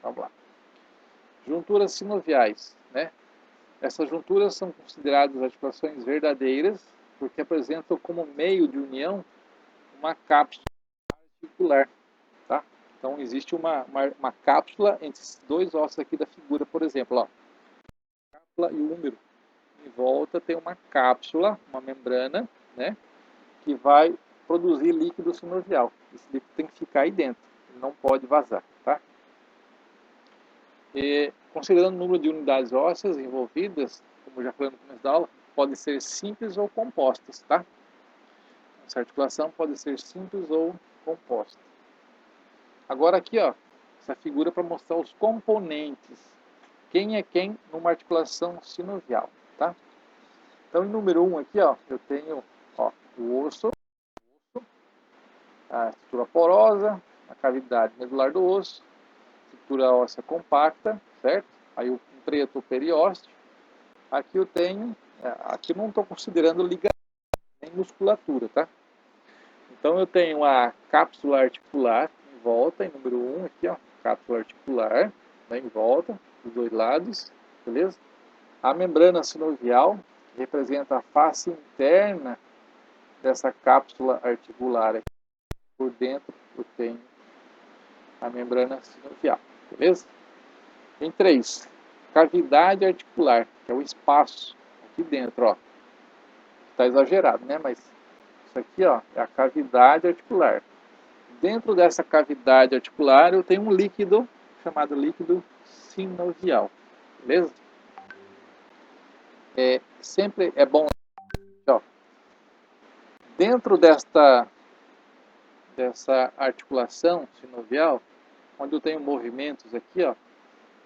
Vamos lá. Junturas sinoviais, né? Essas junturas são consideradas articulações verdadeiras porque apresentam como meio de união uma cápsula articular, tá? Então existe uma cápsula entre esses dois ossos aqui da figura, por exemplo, ó. A cápsula e o úmero. Em volta tem uma cápsula, uma membrana, né? Que vai produzir líquido sinovial. Esse líquido tem que ficar aí dentro, ele não pode vazar, tá? Considerando o número de unidades ósseas envolvidas, como já falei no começo da aula, podem ser simples ou compostas, tá? Essa articulação pode ser simples ou composta. Agora aqui, ó, essa figura para mostrar os componentes. Quem é quem numa articulação sinovial, tá? Então, em número 1 aqui, ó, eu tenho, ó, o osso, a estrutura porosa, a cavidade medular do osso, estrutura óssea compacta, certo? Aí o preto, o periósteo. Aqui eu tenho, aqui não estou considerando ligamento nem musculatura, tá? Então eu tenho a cápsula articular em volta, em número 1 aqui, ó, cápsula articular, né, em volta, dos dois lados, beleza? A membrana sinovial, que representa a face interna dessa cápsula articular aqui. Por dentro eu tenho a membrana sinovial, beleza? Em 3, cavidade articular, que é o espaço aqui dentro, ó. Está exagerado, né? Mas isso aqui, ó, é a cavidade articular. Dentro dessa cavidade articular eu tenho um líquido chamado líquido sinovial, beleza? Sempre é bom, ó, dentro dessa articulação sinovial, onde eu tenho movimentos aqui, ó,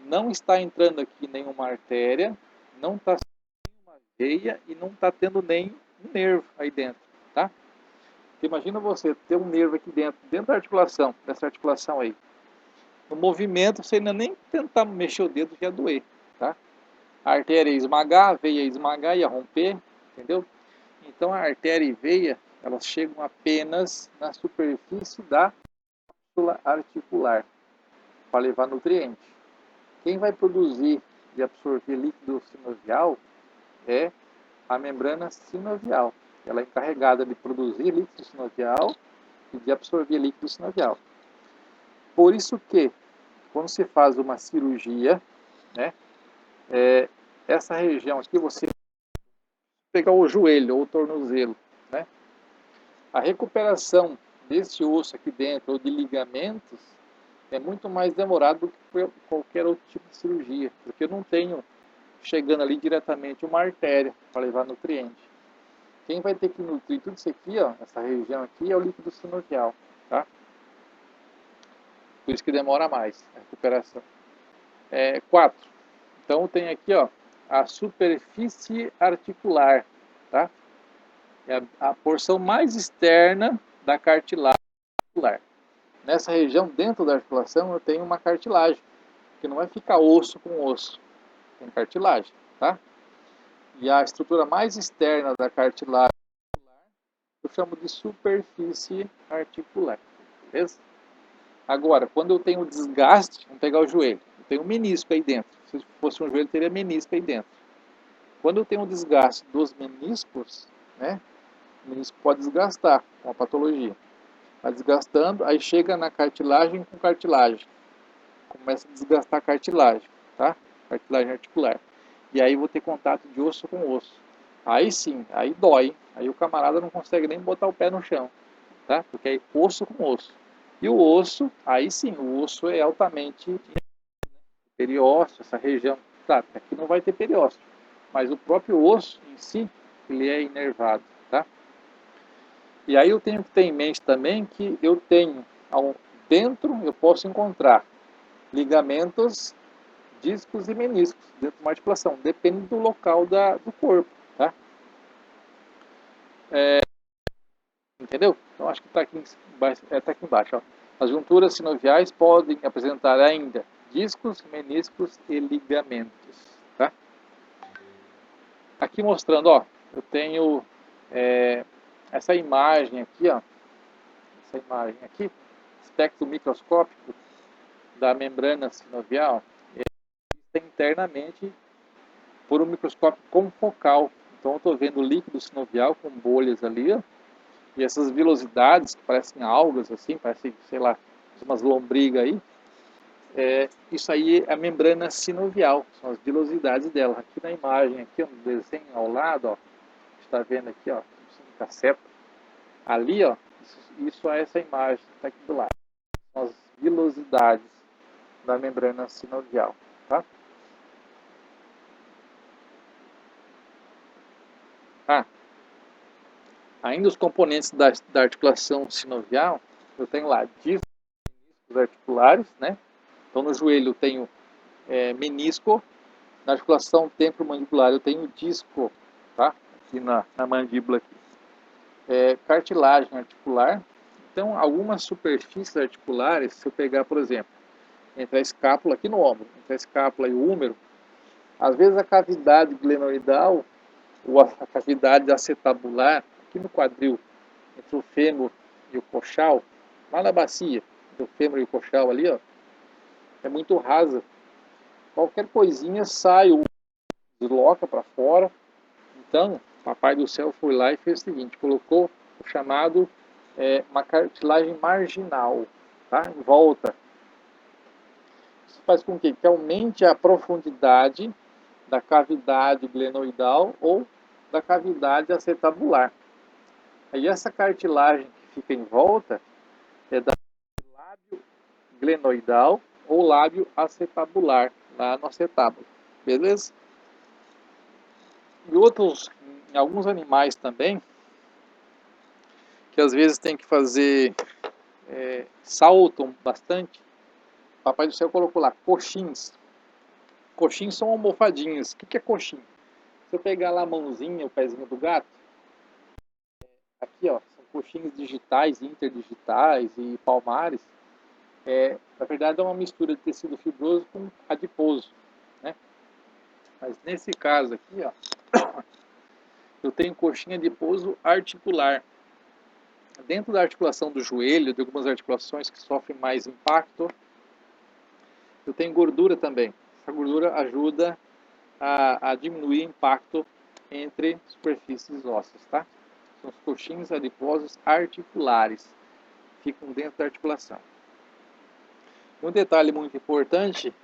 não está entrando aqui nenhuma artéria, não está saindo nenhuma veia e não está tendo nem um nervo aí dentro, tá? Porque imagina você ter um nervo aqui dentro da articulação, dessa articulação aí. No movimento, você ainda nem tentar mexer o dedo já doer, tá? A artéria ia esmagar, a veia ia esmagar, ia romper, entendeu? Então a artéria e veia, elas chegam apenas na superfície da cápsula articular para levar nutriente. Quem vai produzir e absorver líquido sinovial é a membrana sinovial. Ela é encarregada de produzir líquido sinovial e de absorver líquido sinovial. Por isso que, quando se faz uma cirurgia, né, essa região aqui você pegar o joelho ou o tornozelo, né? A recuperação desse osso aqui dentro ou de ligamentos é muito mais demorado do que qualquer outro tipo de cirurgia, porque eu não tenho chegando ali diretamente uma artéria para levar nutriente. Quem vai ter que nutrir tudo isso aqui, ó, essa região aqui, é o líquido sinovial, tá? Por isso que demora mais a recuperação. 4. Então tem aqui, ó, a superfície articular, tá? É a porção mais externa da cartilagem articular. Nessa região, dentro da articulação, eu tenho uma cartilagem, que não vai ficar osso com osso, tem cartilagem, tá? E a estrutura mais externa da cartilagem eu chamo de superfície articular, beleza? Agora, quando eu tenho desgaste, vamos pegar o joelho, eu tenho um menisco aí dentro. Se fosse um joelho, teria menisco aí dentro. Quando eu tenho um desgaste dos meniscos, né? O menisco pode desgastar com a patologia. Vai desgastando, aí chega na cartilagem com cartilagem. Começa a desgastar a cartilagem, tá? Cartilagem articular. E aí vou ter contato de osso com osso. Aí sim, aí dói. Aí o camarada não consegue nem botar o pé no chão, tá? Porque é osso com osso. E o osso, aí sim, o osso é altamente periósteo, essa região. Tá, aqui não vai ter periósteo, mas o próprio osso em si, ele é inervado, tá? E aí eu tenho que ter em mente também que eu tenho, dentro eu posso encontrar ligamentos, discos e meniscos dentro de uma articulação, depende do local do corpo, tá? Entendeu? Então acho que está aqui, tá aqui embaixo, ó. As junturas sinoviais podem apresentar ainda discos, meniscos e ligamentos, tá? Aqui mostrando, ó, eu tenho essa imagem aqui, ó, espectro microscópico da membrana sinovial, vista internamente por um microscópio confocal. Então eu estou vendo o líquido sinovial com bolhas ali, ó, e essas vilosidades que parecem algas, assim, parecem, sei lá, umas lombrigas aí, isso aí é a membrana sinovial, são as vilosidades dela. Aqui na imagem, aqui no desenho ao lado, ó, está vendo aqui, ó, a seta, ali, ó, isso é essa imagem que está aqui do lado, são as vilosidades da membrana sinovial, tá? Ainda os componentes da articulação sinovial, eu tenho lá discos articulares, né? Então no joelho eu tenho menisco, na articulação temporomandibular eu tenho disco, tá? Aqui na mandíbula aqui. Cartilagem articular. Então algumas superfícies articulares, se eu pegar, por exemplo, entre a escápula aqui no ombro, entre a escápula e o húmero, às vezes a cavidade glenoidal ou a cavidade acetabular aqui no quadril, entre o fêmur e o coxal, lá na bacia, entre o fêmur e o coxal ali, ó, é muito rasa. Qualquer coisinha sai, desloca para fora. Então, o Papai do Céu foi lá e fez o seguinte, colocou o chamado uma cartilagem marginal, tá? Em volta. Isso faz com que aumente a profundidade da cavidade glenoidal ou da cavidade acetabular. Aí essa cartilagem que fica em volta é da lábio glenoidal ou lábio acetabular, lá no acetábulo. Beleza? E em alguns animais também, que às vezes tem que fazer, saltam bastante. O Papai do Céu colocou lá, coxins. Coxins são almofadinhas. O que é coxim? Se eu pegar lá a mãozinha, o pezinho do gato, aqui, ó, são coxins digitais, interdigitais e palmares. Na verdade, é uma mistura de tecido fibroso com adiposo, né? Mas nesse caso aqui, ó, eu tenho coxinha adiposo articular. Dentro da articulação do joelho, de algumas articulações que sofrem mais impacto, eu tenho gordura também. Essa gordura ajuda a diminuir o impacto entre superfícies ósseas, tá? São os coxins adiposos articulares, ficam dentro da articulação. Um detalhe muito importante,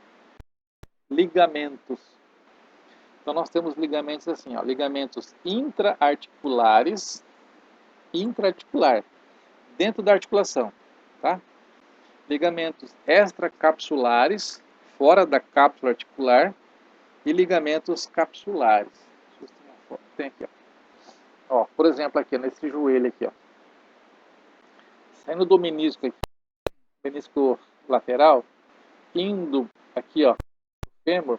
ligamentos. Então nós temos ligamentos assim, ó, ligamentos intraarticulares, intraarticular, dentro da articulação, tá? Ligamentos extracapsulares, fora da cápsula articular, e ligamentos capsulares. Deixa eu ver uma foto. Tem aqui, ó. Ó, por exemplo, aqui nesse joelho aqui, ó. Saindo do menisco aqui, menisco lateral, indo aqui, ó, fêmur,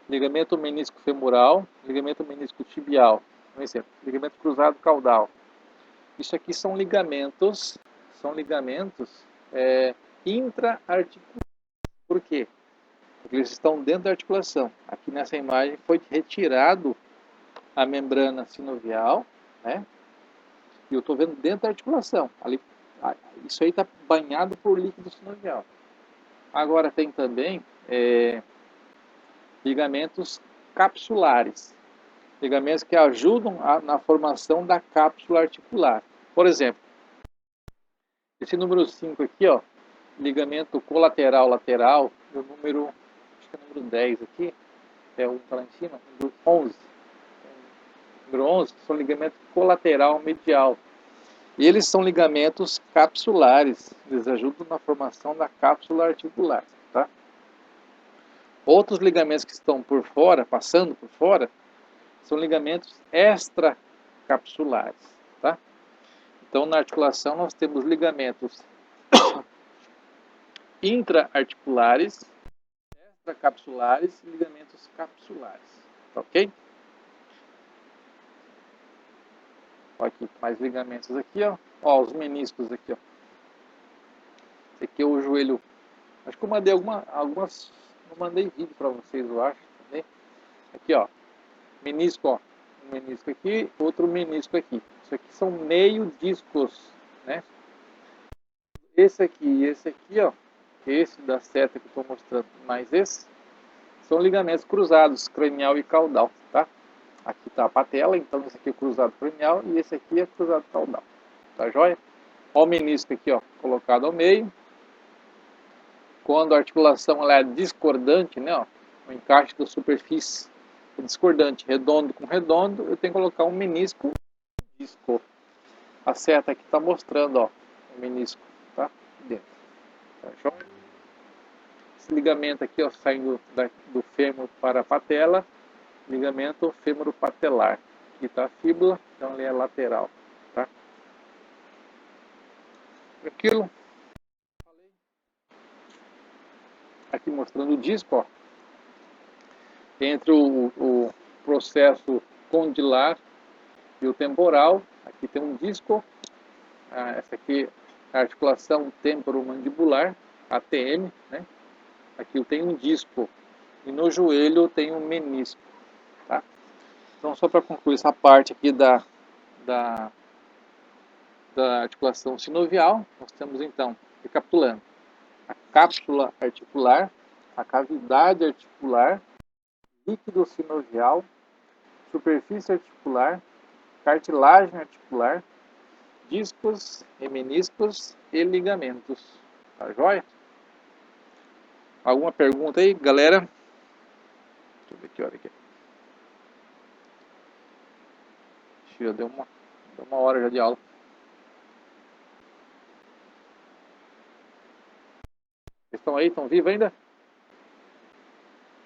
ligamento menisco femoral, ligamento menisco tibial, um exemplo, ligamento cruzado caudal. Isso aqui são ligamentos intra-articulares. Por quê? Porque eles estão dentro da articulação. Aqui nessa imagem foi retirado a membrana sinovial, né? E eu estou vendo dentro da articulação. Ali, isso aí está banhado por líquido sinovial. Agora tem também ligamentos capsulares. Ligamentos que ajudam na formação da cápsula articular. Por exemplo, esse número 5 aqui, ó, ligamento colateral lateral, o número, acho que é o número 10 aqui, é o que está lá em cima, número 11. Número 11 são ligamentos colateral medial. E eles são ligamentos capsulares, eles ajudam na formação da cápsula articular, tá? Outros ligamentos que estão por fora, passando por fora, são ligamentos extracapsulares, tá? Então, na articulação, nós temos ligamentos intraarticulares, extracapsulares e ligamentos capsulares, tá ok? Olha aqui, mais ligamentos aqui, ó. Ó, os meniscos aqui, ó. Esse aqui é o joelho. Acho que eu mandei algumas, não mandei vídeo para vocês, eu acho, também. Aqui, ó. Menisco, ó. Um menisco aqui, outro menisco aqui. Isso aqui são meio discos, né? Esse aqui e esse aqui, ó. Esse da seta que eu estou mostrando, mais esse, são ligamentos cruzados, cranial e caudal, tá? Aqui está a patela, então esse aqui é cruzado cranial e esse aqui é cruzado caudal. Tá joia? Ó o menisco aqui, ó, colocado ao meio. Quando a articulação ela é discordante, né, ó, o encaixe da superfície é discordante, redondo com redondo, eu tenho que colocar um menisco disco. A seta aqui está mostrando, ó, o menisco, tá? Dentro. Tá joia? Esse ligamento aqui, ó, saindo do fêmur para a patela, ligamento fêmuro-patelar. Aqui está a fíbula, então ele é lateral, tá? Tranquilo? Aqui mostrando o disco, ó. Entre o processo condilar e o temporal, aqui tem um disco. Essa aqui é a articulação temporomandibular, ATM, né? Aqui eu tenho um disco e no joelho tem um menisco, tá? Então, só para concluir essa parte aqui da articulação sinovial, nós temos então, recapitulando, a cápsula articular, a cavidade articular, líquido sinovial, superfície articular, cartilagem articular, discos e meniscos e ligamentos. Tá joia? Alguma pergunta aí, galera? Deixa eu ver que hora aqui. Deu uma hora já de aula. Vocês estão aí? Estão vivos ainda?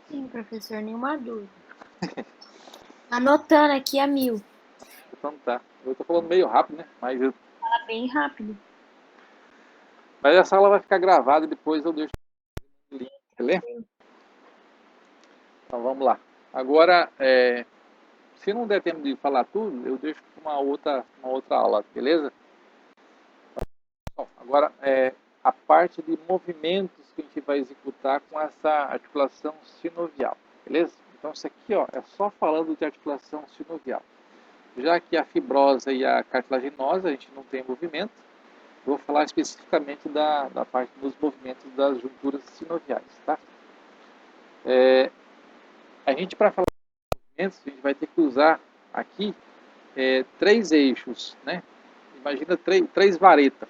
Sim, professor, nenhuma dúvida. Anotando aqui a 1000. Então tá. Eu tô falando meio rápido, né? Mas Fala bem rápido. essa aula vai ficar gravada e depois eu deixo o link, beleza? Então vamos lá. Agora, se não der tempo de falar tudo, eu deixo uma outra aula, beleza? Bom, agora, a parte de movimentos que a gente vai executar com essa articulação sinovial, beleza? Então isso aqui, ó, é só falando de articulação sinovial. Já que a fibrosa e a cartilaginosa a gente não tem movimento, vou falar especificamente da parte dos movimentos das junturas sinoviais, tá? A gente, para falar de movimentos, a gente vai ter que usar aqui 3 eixos, né? Imagina 3 varetas.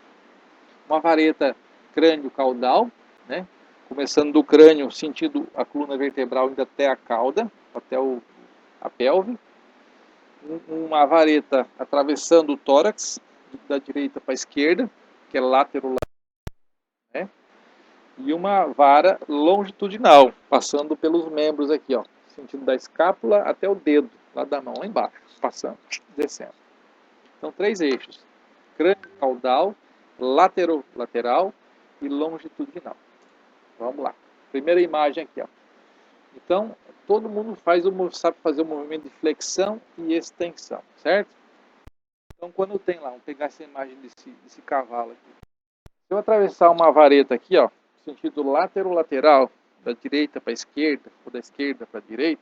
Uma vareta crânio-caudal, né? Começando do crânio, sentindo a coluna vertebral indo até a cauda, até o a pelve, uma vareta atravessando o tórax, da direita para a esquerda, que é lateral, né? E uma vara longitudinal, passando pelos membros aqui, ó, sentido da escápula até o dedo, lá da mão, lá embaixo, passando, descendo. Então, 3 eixos: crânio caudal, lateral e longitudinal. Vamos lá. Primeira imagem aqui, ó. Então, todo mundo sabe fazer o movimento de flexão e extensão, certo? Então, quando eu tenho lá, vamos pegar essa imagem desse cavalo aqui. Se eu atravessar uma vareta aqui, ó, sentido lateral, da direita para a esquerda, ou da esquerda para a direita,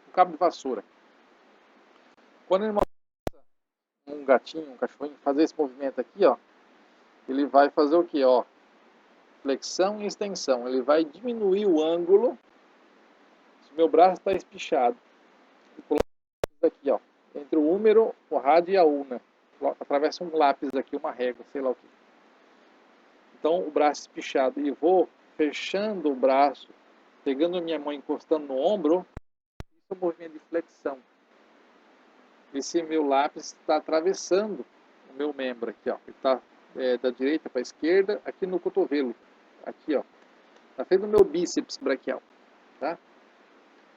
um cabo de vassoura. Quando ele um gatinho, um cachorrinho, fazer esse movimento aqui, ó, ele vai fazer o que, ó? Flexão e extensão. Ele vai diminuir o ângulo. Se o meu braço está espichado, eu coloco aqui, ó, entre o húmero, o rádio e a ulna. Atravessa um lápis aqui, uma régua, sei lá o que. Então, o braço espichado, e vou fechando o braço, pegando a minha mão, encostando no ombro. Isso é um movimento de flexão. Esse meu lápis está atravessando o meu membro aqui, ó. Ele está da direita para a esquerda, aqui no cotovelo, aqui, ó. Está frente do meu bíceps braquial, tá?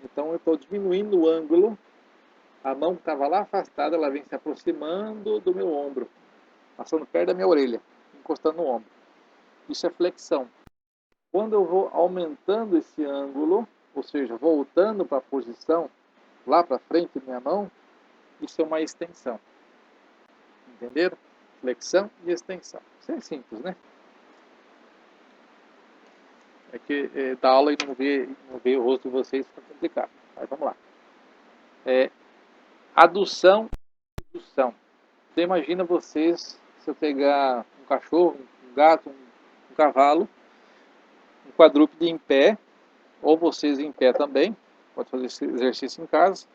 Então eu estou diminuindo o ângulo. A mão que estava lá afastada, ela vem se aproximando do meu ombro, passando perto da minha orelha, encostando no ombro. Isso é flexão. Quando eu vou aumentando esse ângulo, ou seja, voltando para a posição lá para frente da minha mão, isso é uma extensão. Entenderam? Flexão e extensão. Isso é simples, né? É que dar aula e não ver o rosto de vocês fica complicado. Mas vamos lá. Adução e abdução. Você imagina vocês, se eu pegar um cachorro, um gato, um cavalo, um quadrúpede em pé, ou vocês em pé também, pode fazer esse exercício em casa,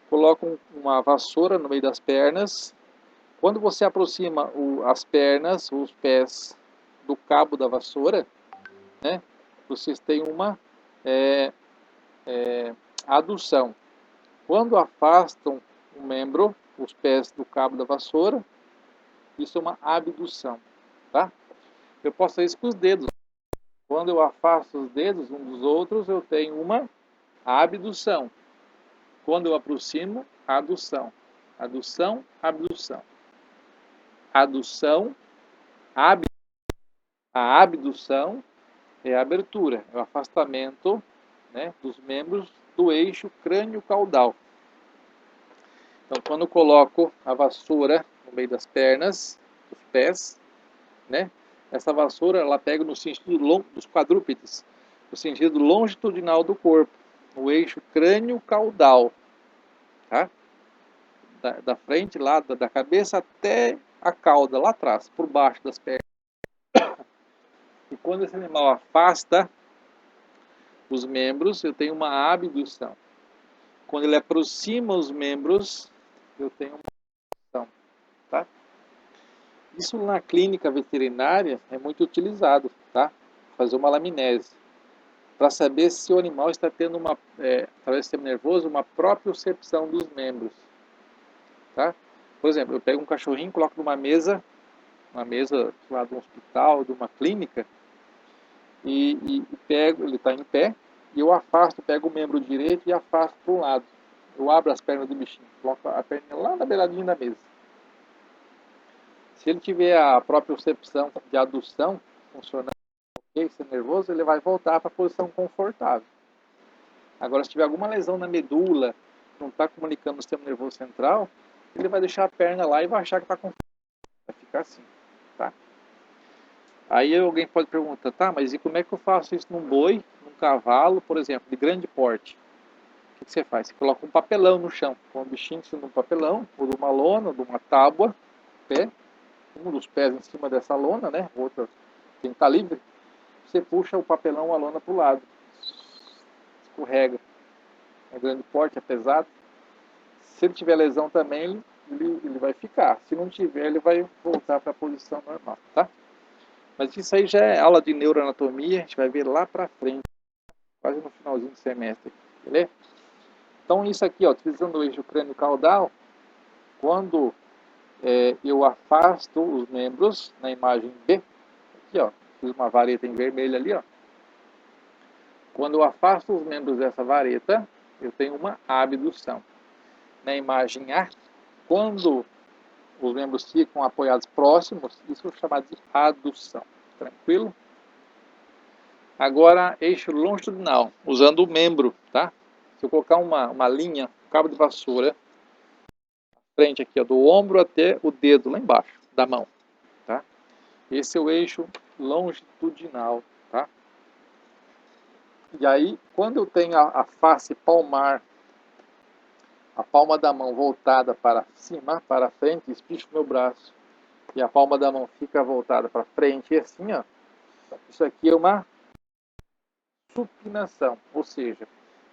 colocam uma vassoura no meio das pernas. Quando você aproxima as pernas, os pés do cabo da vassoura, né, vocês têm uma adução. Quando afastam o membro, os pés do cabo da vassoura, isso é uma abdução, tá? Eu posso fazer isso com os dedos. Quando eu afasto os dedos um dos outros, eu tenho uma abdução. Quando eu aproximo, adução. Adução, abdução. Adução, abdução. A abdução é a abertura, é o afastamento, né, dos membros do eixo crânio-caudal. Então, quando eu coloco a vassoura no meio das pernas, dos pés, né, essa vassoura ela pega no sentido dos quadrúpedes, no sentido longitudinal do corpo, no eixo crânio-caudal, tá? Da frente, lá da cabeça até a cauda, lá atrás, por baixo das pernas. E quando esse animal afasta os membros, eu tenho uma abdução. Quando ele aproxima os membros, eu tenho uma abdução, tá? Isso na clínica veterinária é muito utilizado, tá? Fazer uma anamnese, para saber se o animal está tendo através do sistema nervoso, uma propriocepção dos membros, tá? Por exemplo, eu pego um cachorrinho, coloco numa mesa lá de um hospital, de uma clínica, e pego, ele está em pé, e eu afasto, pego o membro direito e afasto para um lado. Eu abro as pernas do bichinho, coloco a perna lá na beiradinha da mesa. Se ele tiver a propriocepção de adução funcionando, ok, ser nervoso, ele vai voltar para a posição confortável. Agora, se tiver alguma lesão na medula, não está comunicando o sistema nervoso central, ele vai deixar a perna lá e vai achar que está confortável. Vai ficar assim, tá? Aí alguém pode perguntar, tá, mas e como é que eu faço isso num boi, num cavalo, por exemplo, de grande porte? O que você faz? Você coloca um papelão no chão, com o bichinho em cima de um papelão, ou de uma lona, ou de uma tábua, pé, um dos pés em cima dessa lona, né? O outro tem que estar livre. Você puxa o papelão, a lona para o lado. Escorrega. É grande porte, é pesado. Se ele tiver lesão também, ele vai ficar. Se não tiver, ele vai voltar para a posição normal, tá? Mas isso aí já é aula de neuroanatomia, a gente vai ver lá para frente, quase no finalzinho do semestre, beleza? Então, isso aqui, ó, utilizando o eixo crânio-caudal, quando eu afasto os membros na imagem B, aqui, ó, fiz uma vareta em vermelho ali, ó. Quando eu afasto os membros dessa vareta, eu tenho uma abdução. Na imagem A, quando os membros ficam apoiados próximos, isso é chamado de adução. Tranquilo? Agora, eixo longitudinal, usando o membro, tá? Se eu colocar uma linha, um cabo de vassoura, frente aqui, ó, do ombro até o dedo lá embaixo da mão, tá? Esse é o eixo longitudinal, tá? E aí, quando eu tenho a face palmar, a palma da mão voltada para cima, para frente, estico meu braço, e a palma da mão fica voltada para frente, e assim, ó, isso aqui é uma supinação, ou seja,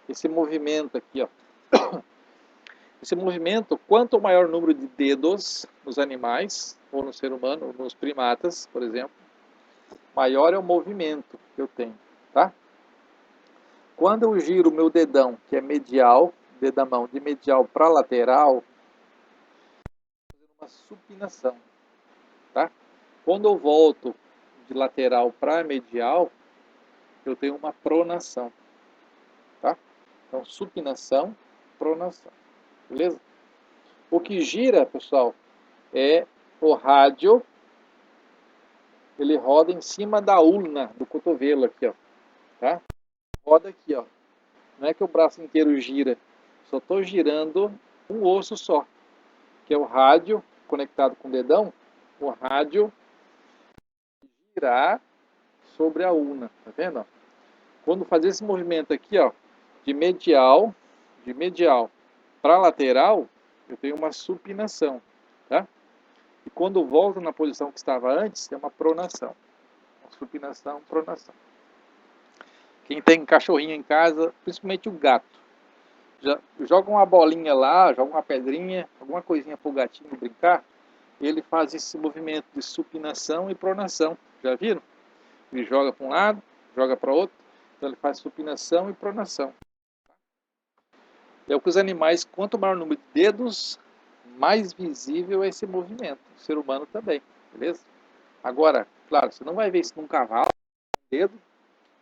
esse movimento aqui, ó, esse movimento, quanto maior o número de dedos nos animais, ou no ser humano, ou nos primatas, por exemplo, maior é o movimento que eu tenho, tá? Quando eu giro o meu dedão, que é medial, dedo da mão de medial para lateral, uma supinação, tá? Quando eu volto de lateral para medial, eu tenho uma pronação, tá? Então, supinação, pronação, beleza? O que gira, pessoal, é o rádio, ele roda em cima da ulna, do cotovelo aqui, ó, tá? Roda aqui, ó. Não é que o braço inteiro gira, só estou girando um osso só, que é o rádio conectado com o dedão, o rádio girar sobre a ulna, tá vendo? Quando fazer esse movimento aqui, ó, de medial para lateral, eu tenho uma supinação, tá? E quando volto na posição que estava antes, é uma pronação. Uma supinação, pronação. Quem tem cachorrinho em casa, principalmente o gato, já joga uma bolinha lá, joga uma pedrinha, alguma coisinha para o gatinho brincar, ele faz esse movimento de supinação e pronação. Já viram? Ele joga para um lado, joga para outro, então ele faz supinação e pronação. É o que os animais, quanto maior o número de dedos, mais visível é esse movimento. O ser humano também, beleza? Agora, claro, você não vai ver isso num cavalo, um dedo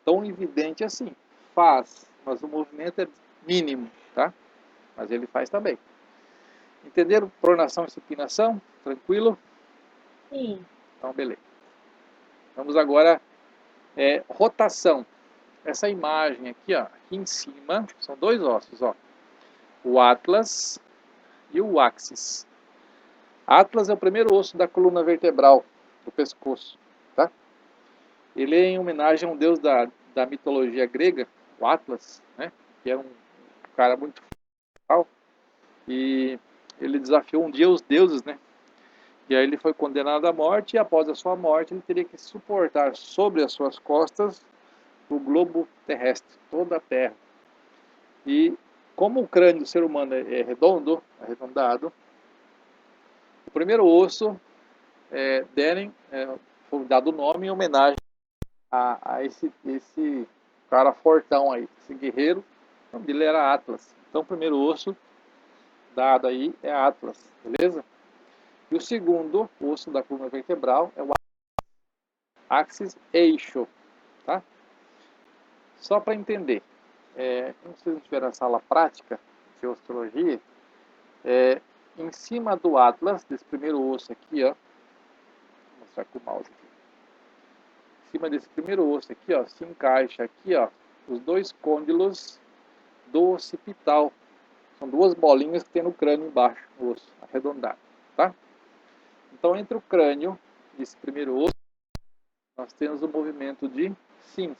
tão evidente assim. Faz, mas o movimento é mínimo, tá? Mas ele faz também. Entenderam? Pronação e supinação? Tranquilo? Sim. Então, beleza. Vamos agora, rotação. Essa imagem aqui, ó, aqui em cima, são dois ossos, ó. O Atlas e o Axis. Atlas é o primeiro osso da coluna vertebral do pescoço, tá? Ele é em homenagem a um deus da mitologia grega, o Atlas, né? Que era um cara muito forte, e ele desafiou um dia os deuses, né? E aí ele foi condenado à morte, e após a sua morte ele teria que suportar sobre as suas costas o globo terrestre, toda a Terra. E como o crânio do ser humano é redondo, arredondado, o primeiro osso foi dado o nome em homenagem a esse cara fortão aí, esse guerreiro. O nome dele era Atlas. Então o primeiro osso dado aí é Atlas, beleza? E o segundo osso da coluna vertebral é o Axis eixo, tá? Só para entender, como vocês tiveram a sala prática de osteologia, em cima do Atlas, desse primeiro osso aqui, ó, vou mostrar com o mouse aqui. Em cima desse primeiro osso aqui, ó, se encaixa aqui, ó, os dois côndilos do occipital. São duas bolinhas que tem no crânio embaixo, no osso, arredondado, tá? Então, entre o crânio e esse primeiro osso, nós temos o movimento de sim,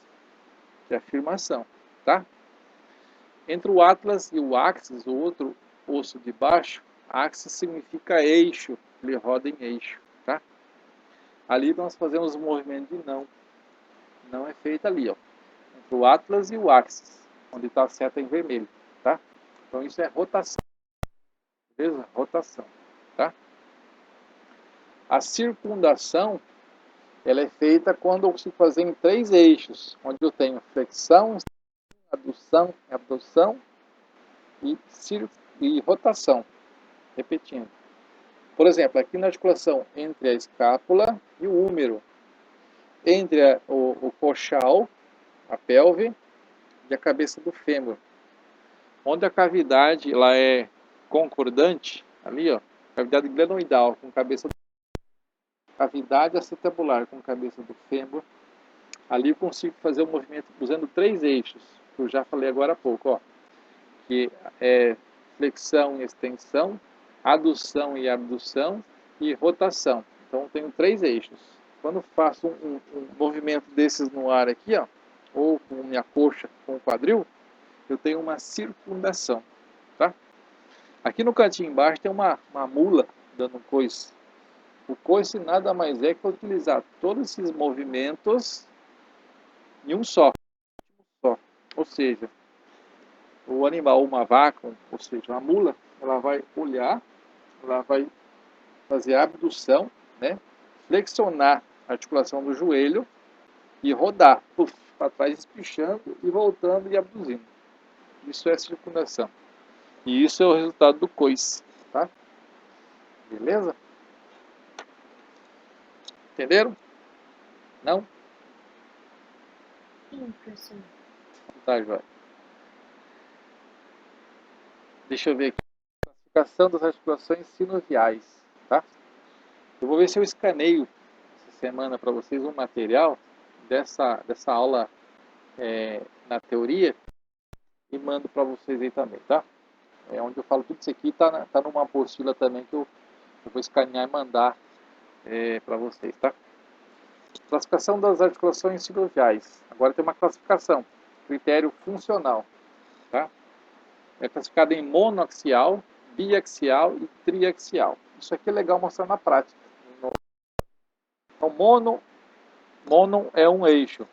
de afirmação, tá? Entre o Atlas e o Axis, o outro osso de baixo, Axis significa eixo, ele roda em eixo, tá? Ali nós fazemos o movimento de não. Não é feito ali, ó, entre o Atlas e o Axis, onde está a seta em vermelho, tá? Então isso é rotação, beleza? Rotação, tá? A circundação, ela é feita quando eu consigo fazer em 3 eixos, onde eu tenho flexão, adução e abdução, e rotação. Repetindo. Por exemplo, aqui na articulação entre a escápula e o húmero, entre o coxal, a pelve, e a cabeça do fêmur. Onde a cavidade ela é concordante, ali, ó, cavidade glenoidal com cabeça do cavidade acetabular com cabeça do fêmur, ali eu consigo fazer o movimento usando 3 eixos, que eu já falei agora há pouco, ó, que é flexão e extensão, adução e abdução e rotação. Então eu tenho 3 eixos. Quando faço um movimento desses no ar aqui, ó, ou com minha coxa, com o quadril, eu tenho uma circundação, tá? Aqui no cantinho embaixo tem uma mula dando um coice. O coice nada mais é que utilizar todos esses movimentos em um só. Ou seja, o animal, uma vaca, ou seja, a mula, ela vai olhar, ela vai fazer a abdução, né? Flexionar a articulação do joelho e rodar para trás, espichando e voltando e abduzindo. Isso é circundação. E isso é o resultado do coice, tá? Beleza? Entenderam? Não? Sim, professor. Tá, joia. Deixa eu ver aqui. Classificação das articulações sinoviais, tá? Eu vou ver se eu escaneio essa semana para vocês um material dessa aula na teoria e mando para vocês aí também, tá? É onde eu falo tudo isso aqui, tá numa apostila também que eu vou escanear e mandar para vocês, tá? Classificação das articulações sinoviais. Agora tem uma classificação, critério funcional, tá? É classificado em monoaxial, biaxial e triaxial. Isso aqui é legal mostrar na prática. Então, mono é um eixo,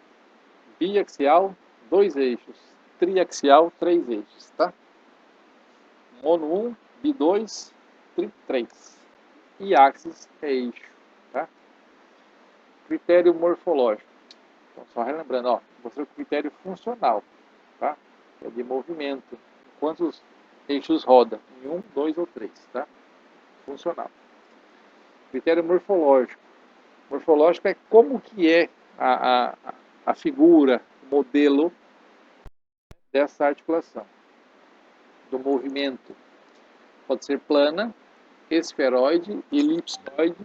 biaxial, 2 eixos, triaxial, 3 eixos, tá? Mono 1, bi 2, tri 3. E axis é eixo, tá? Critério morfológico. Então, só relembrando, ó, mostrei o critério funcional, tá? É de movimento. Quantos eixos roda? Em 1, 2 ou 3, tá? Funcional. Critério morfológico. Morfológico é como que é a figura, o modelo dessa articulação, do movimento. Pode ser plana, esferoide, elipsoide,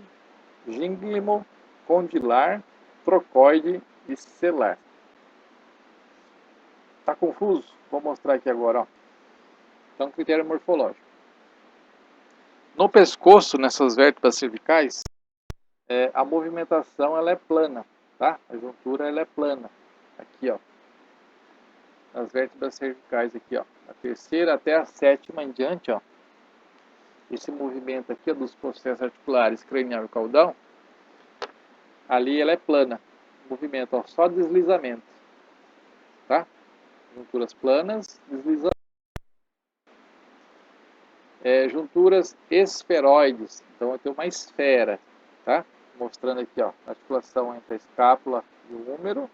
gínglimo, condilar, trocoide e selar. Tá confuso? Vou mostrar aqui agora, ó. Então, critério morfológico. No pescoço, nessas vértebras cervicais, a movimentação ela é plana, tá? A juntura ela é plana. Aqui, ó. As vértebras cervicais aqui, ó. A terceira até a sétima em diante, ó. Esse movimento aqui, ó, dos processos articulares cranial e caudal, ali ela é plana. Movimento, ó, só deslizamento, tá? Junturas planas, deslizamento. Junturas esferoides, então eu tenho uma esfera, tá? Mostrando aqui, ó, a articulação entre a escápula e o húmero,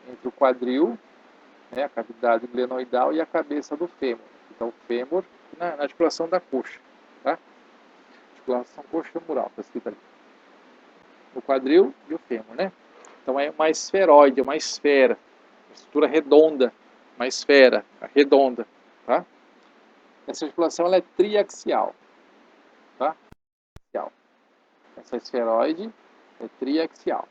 entre o quadril, né, a cavidade glenoidal e a cabeça do fêmur. Então, o fêmur na articulação da coxa, tá? Articulação coxa-femoral, está escrito ali. O quadril e o fêmur, né? Então, é uma esferoide, uma esfera, uma estrutura redonda, uma esfera redonda, tá? Essa articulação ela é triaxial, tá? Essa esferoide é triaxial.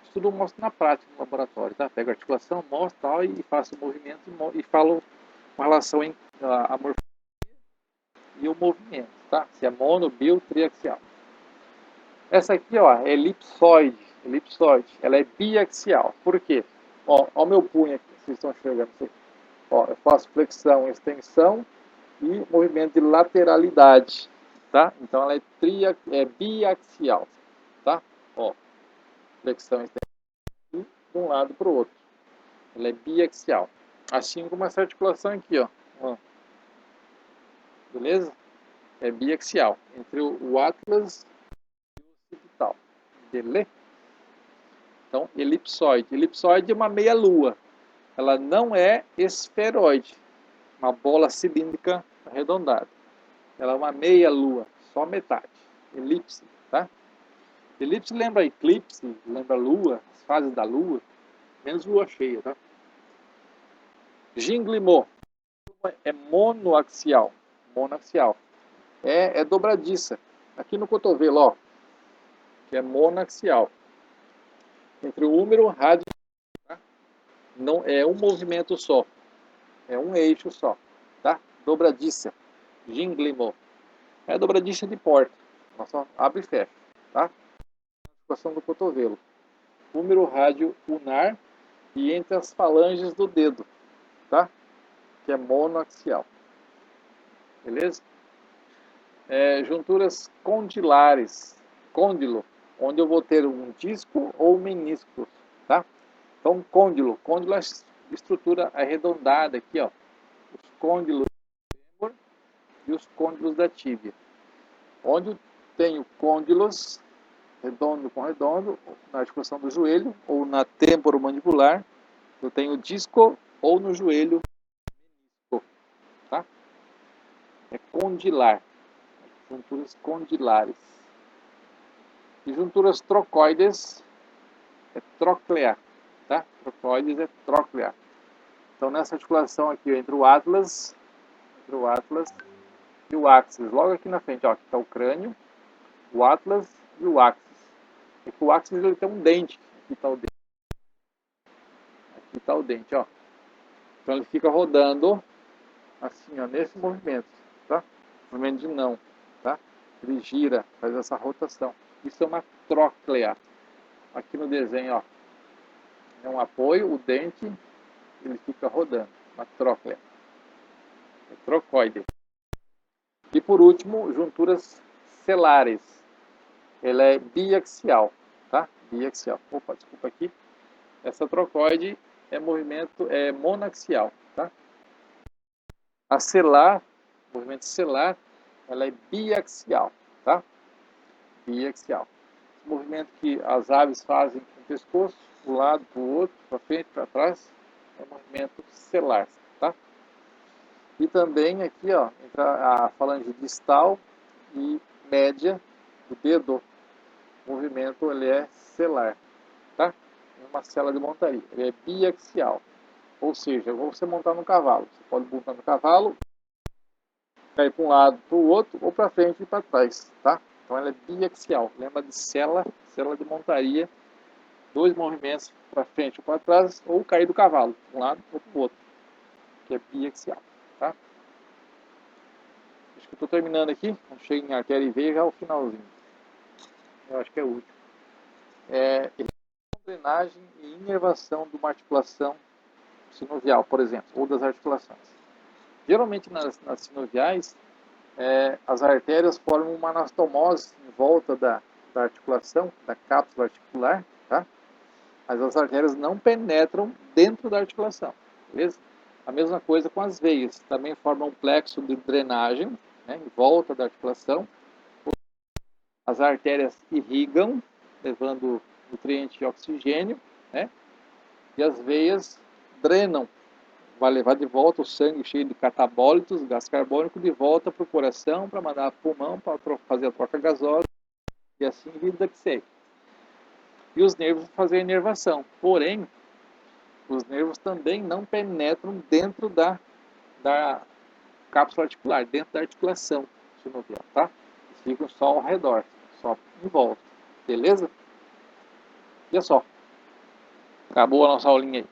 Isso tudo mostra na prática no laboratório, tá? Pego a articulação, mostro tal, e faço o movimento e falo com relação à morfologia e o movimento, tá? Se é mono, bio, triaxial. Essa aqui, ó, é elipsoide. Ela é biaxial. Por quê? Ó o meu punho aqui, vocês estão enxergando isso aqui. Ó, eu faço flexão, extensão e movimento de lateralidade, tá? Então ela é biaxial, tá? Ó, flexão, extensão de um lado para o outro. Ela é biaxial. Assim como essa articulação aqui, ó. Beleza? É biaxial entre o atlas e o occipital. Beleza? Então, elipsoide. Elipsoide é uma meia-lua. Ela não é esferoide. uma bola cilíndrica arredondada. Ela é uma meia-lua, só metade. Elipse, tá? Elipse lembra eclipse, lembra lua, as fases da lua, menos lua cheia, tá? Ginglimo é monoaxial. Monoaxial. É dobradiça. Aqui no cotovelo, ó, que é monoaxial. Entre o húmero e o rádio, tá? Não é um movimento só. É um eixo só, tá? Dobradiça. Ginglimo. É dobradiça de porta. Só abre e fecha, tá? Articulação do cotovelo. Húmero rádio ulnar e entre as falanges do dedo, tá? Que é monoaxial. Beleza? Junturas condilares. Côndilo, onde eu vou ter um disco ou menisco, tá? Então, côndilo. Côndilo é a estrutura arredondada aqui, ó. Os côndilos do fêmur e os côndilos da tíbia. Onde eu tenho côndilos redondo com redondo, na articulação do joelho ou na temporomandibular, eu tenho disco ou no joelho menisco, tá? É condilar, junturas condilares. E junturas trocoides é troclear, tá? Trocoides é troclear. Então nessa articulação aqui entre o atlas e o axis, logo aqui na frente, ó, aqui está o crânio, o atlas e o axis. É que o axis ele tem um dente, aqui está o dente. Aqui está o dente, ó. Então ele fica rodando assim, ó, nesse movimento, tá? Movimento de não, tá? Ele gira, faz essa rotação. Isso é uma tróclea. Aqui no desenho, ó, é um apoio, o dente, ele fica rodando, uma tróclea. É trocoide. E por último, junturas celares. Ela é biaxial, tá? Biaxial. Opa, desculpa aqui. Essa trocoide é monaxial, tá? A celar, movimento celar, ela é biaxial, tá? Biaxial. Esse movimento que as aves fazem com o pescoço, do lado, para o outro, para frente, para trás, é um movimento celar, tá? E também aqui, ó, entre a falange distal e média do dedo, o movimento ele é celar, tá? É uma cela de montaria, ele é biaxial. Ou seja, igual você montar no cavalo. Você pode montar no cavalo, cair para um lado, para o outro, ou para frente e para trás, tá? Então ela é biaxial. Lembra de cela de montaria, dois movimentos para frente ou para trás, ou cair do cavalo, para um lado ou para o outro, que é biaxial, tá? Acho que eu estou terminando aqui, quando chega em artéria e veia, já é o finalzinho. Eu acho que é o último. Drenagem e inervação de uma articulação sinovial, por exemplo, ou das articulações. Geralmente nas sinoviais, as artérias formam uma anastomose em volta da articulação, da cápsula articular, tá? Mas as artérias não penetram dentro da articulação, beleza? A mesma coisa com as veias, também formam um plexo de drenagem, né, em volta da articulação. As artérias irrigam, levando nutriente e oxigênio, né? E as veias drenam, vai levar de volta o sangue cheio de catabólitos, gás carbônico, de volta para o coração, para mandar para o pulmão, para fazer a troca gasosa, e assim vida que segue. E os nervos fazer a inervação. Porém, os nervos também não penetram dentro da cápsula articular, dentro da articulação sinovial, tá? Eles ficam só ao redor, só em volta. Beleza? E é só. Acabou a nossa aulinha aí.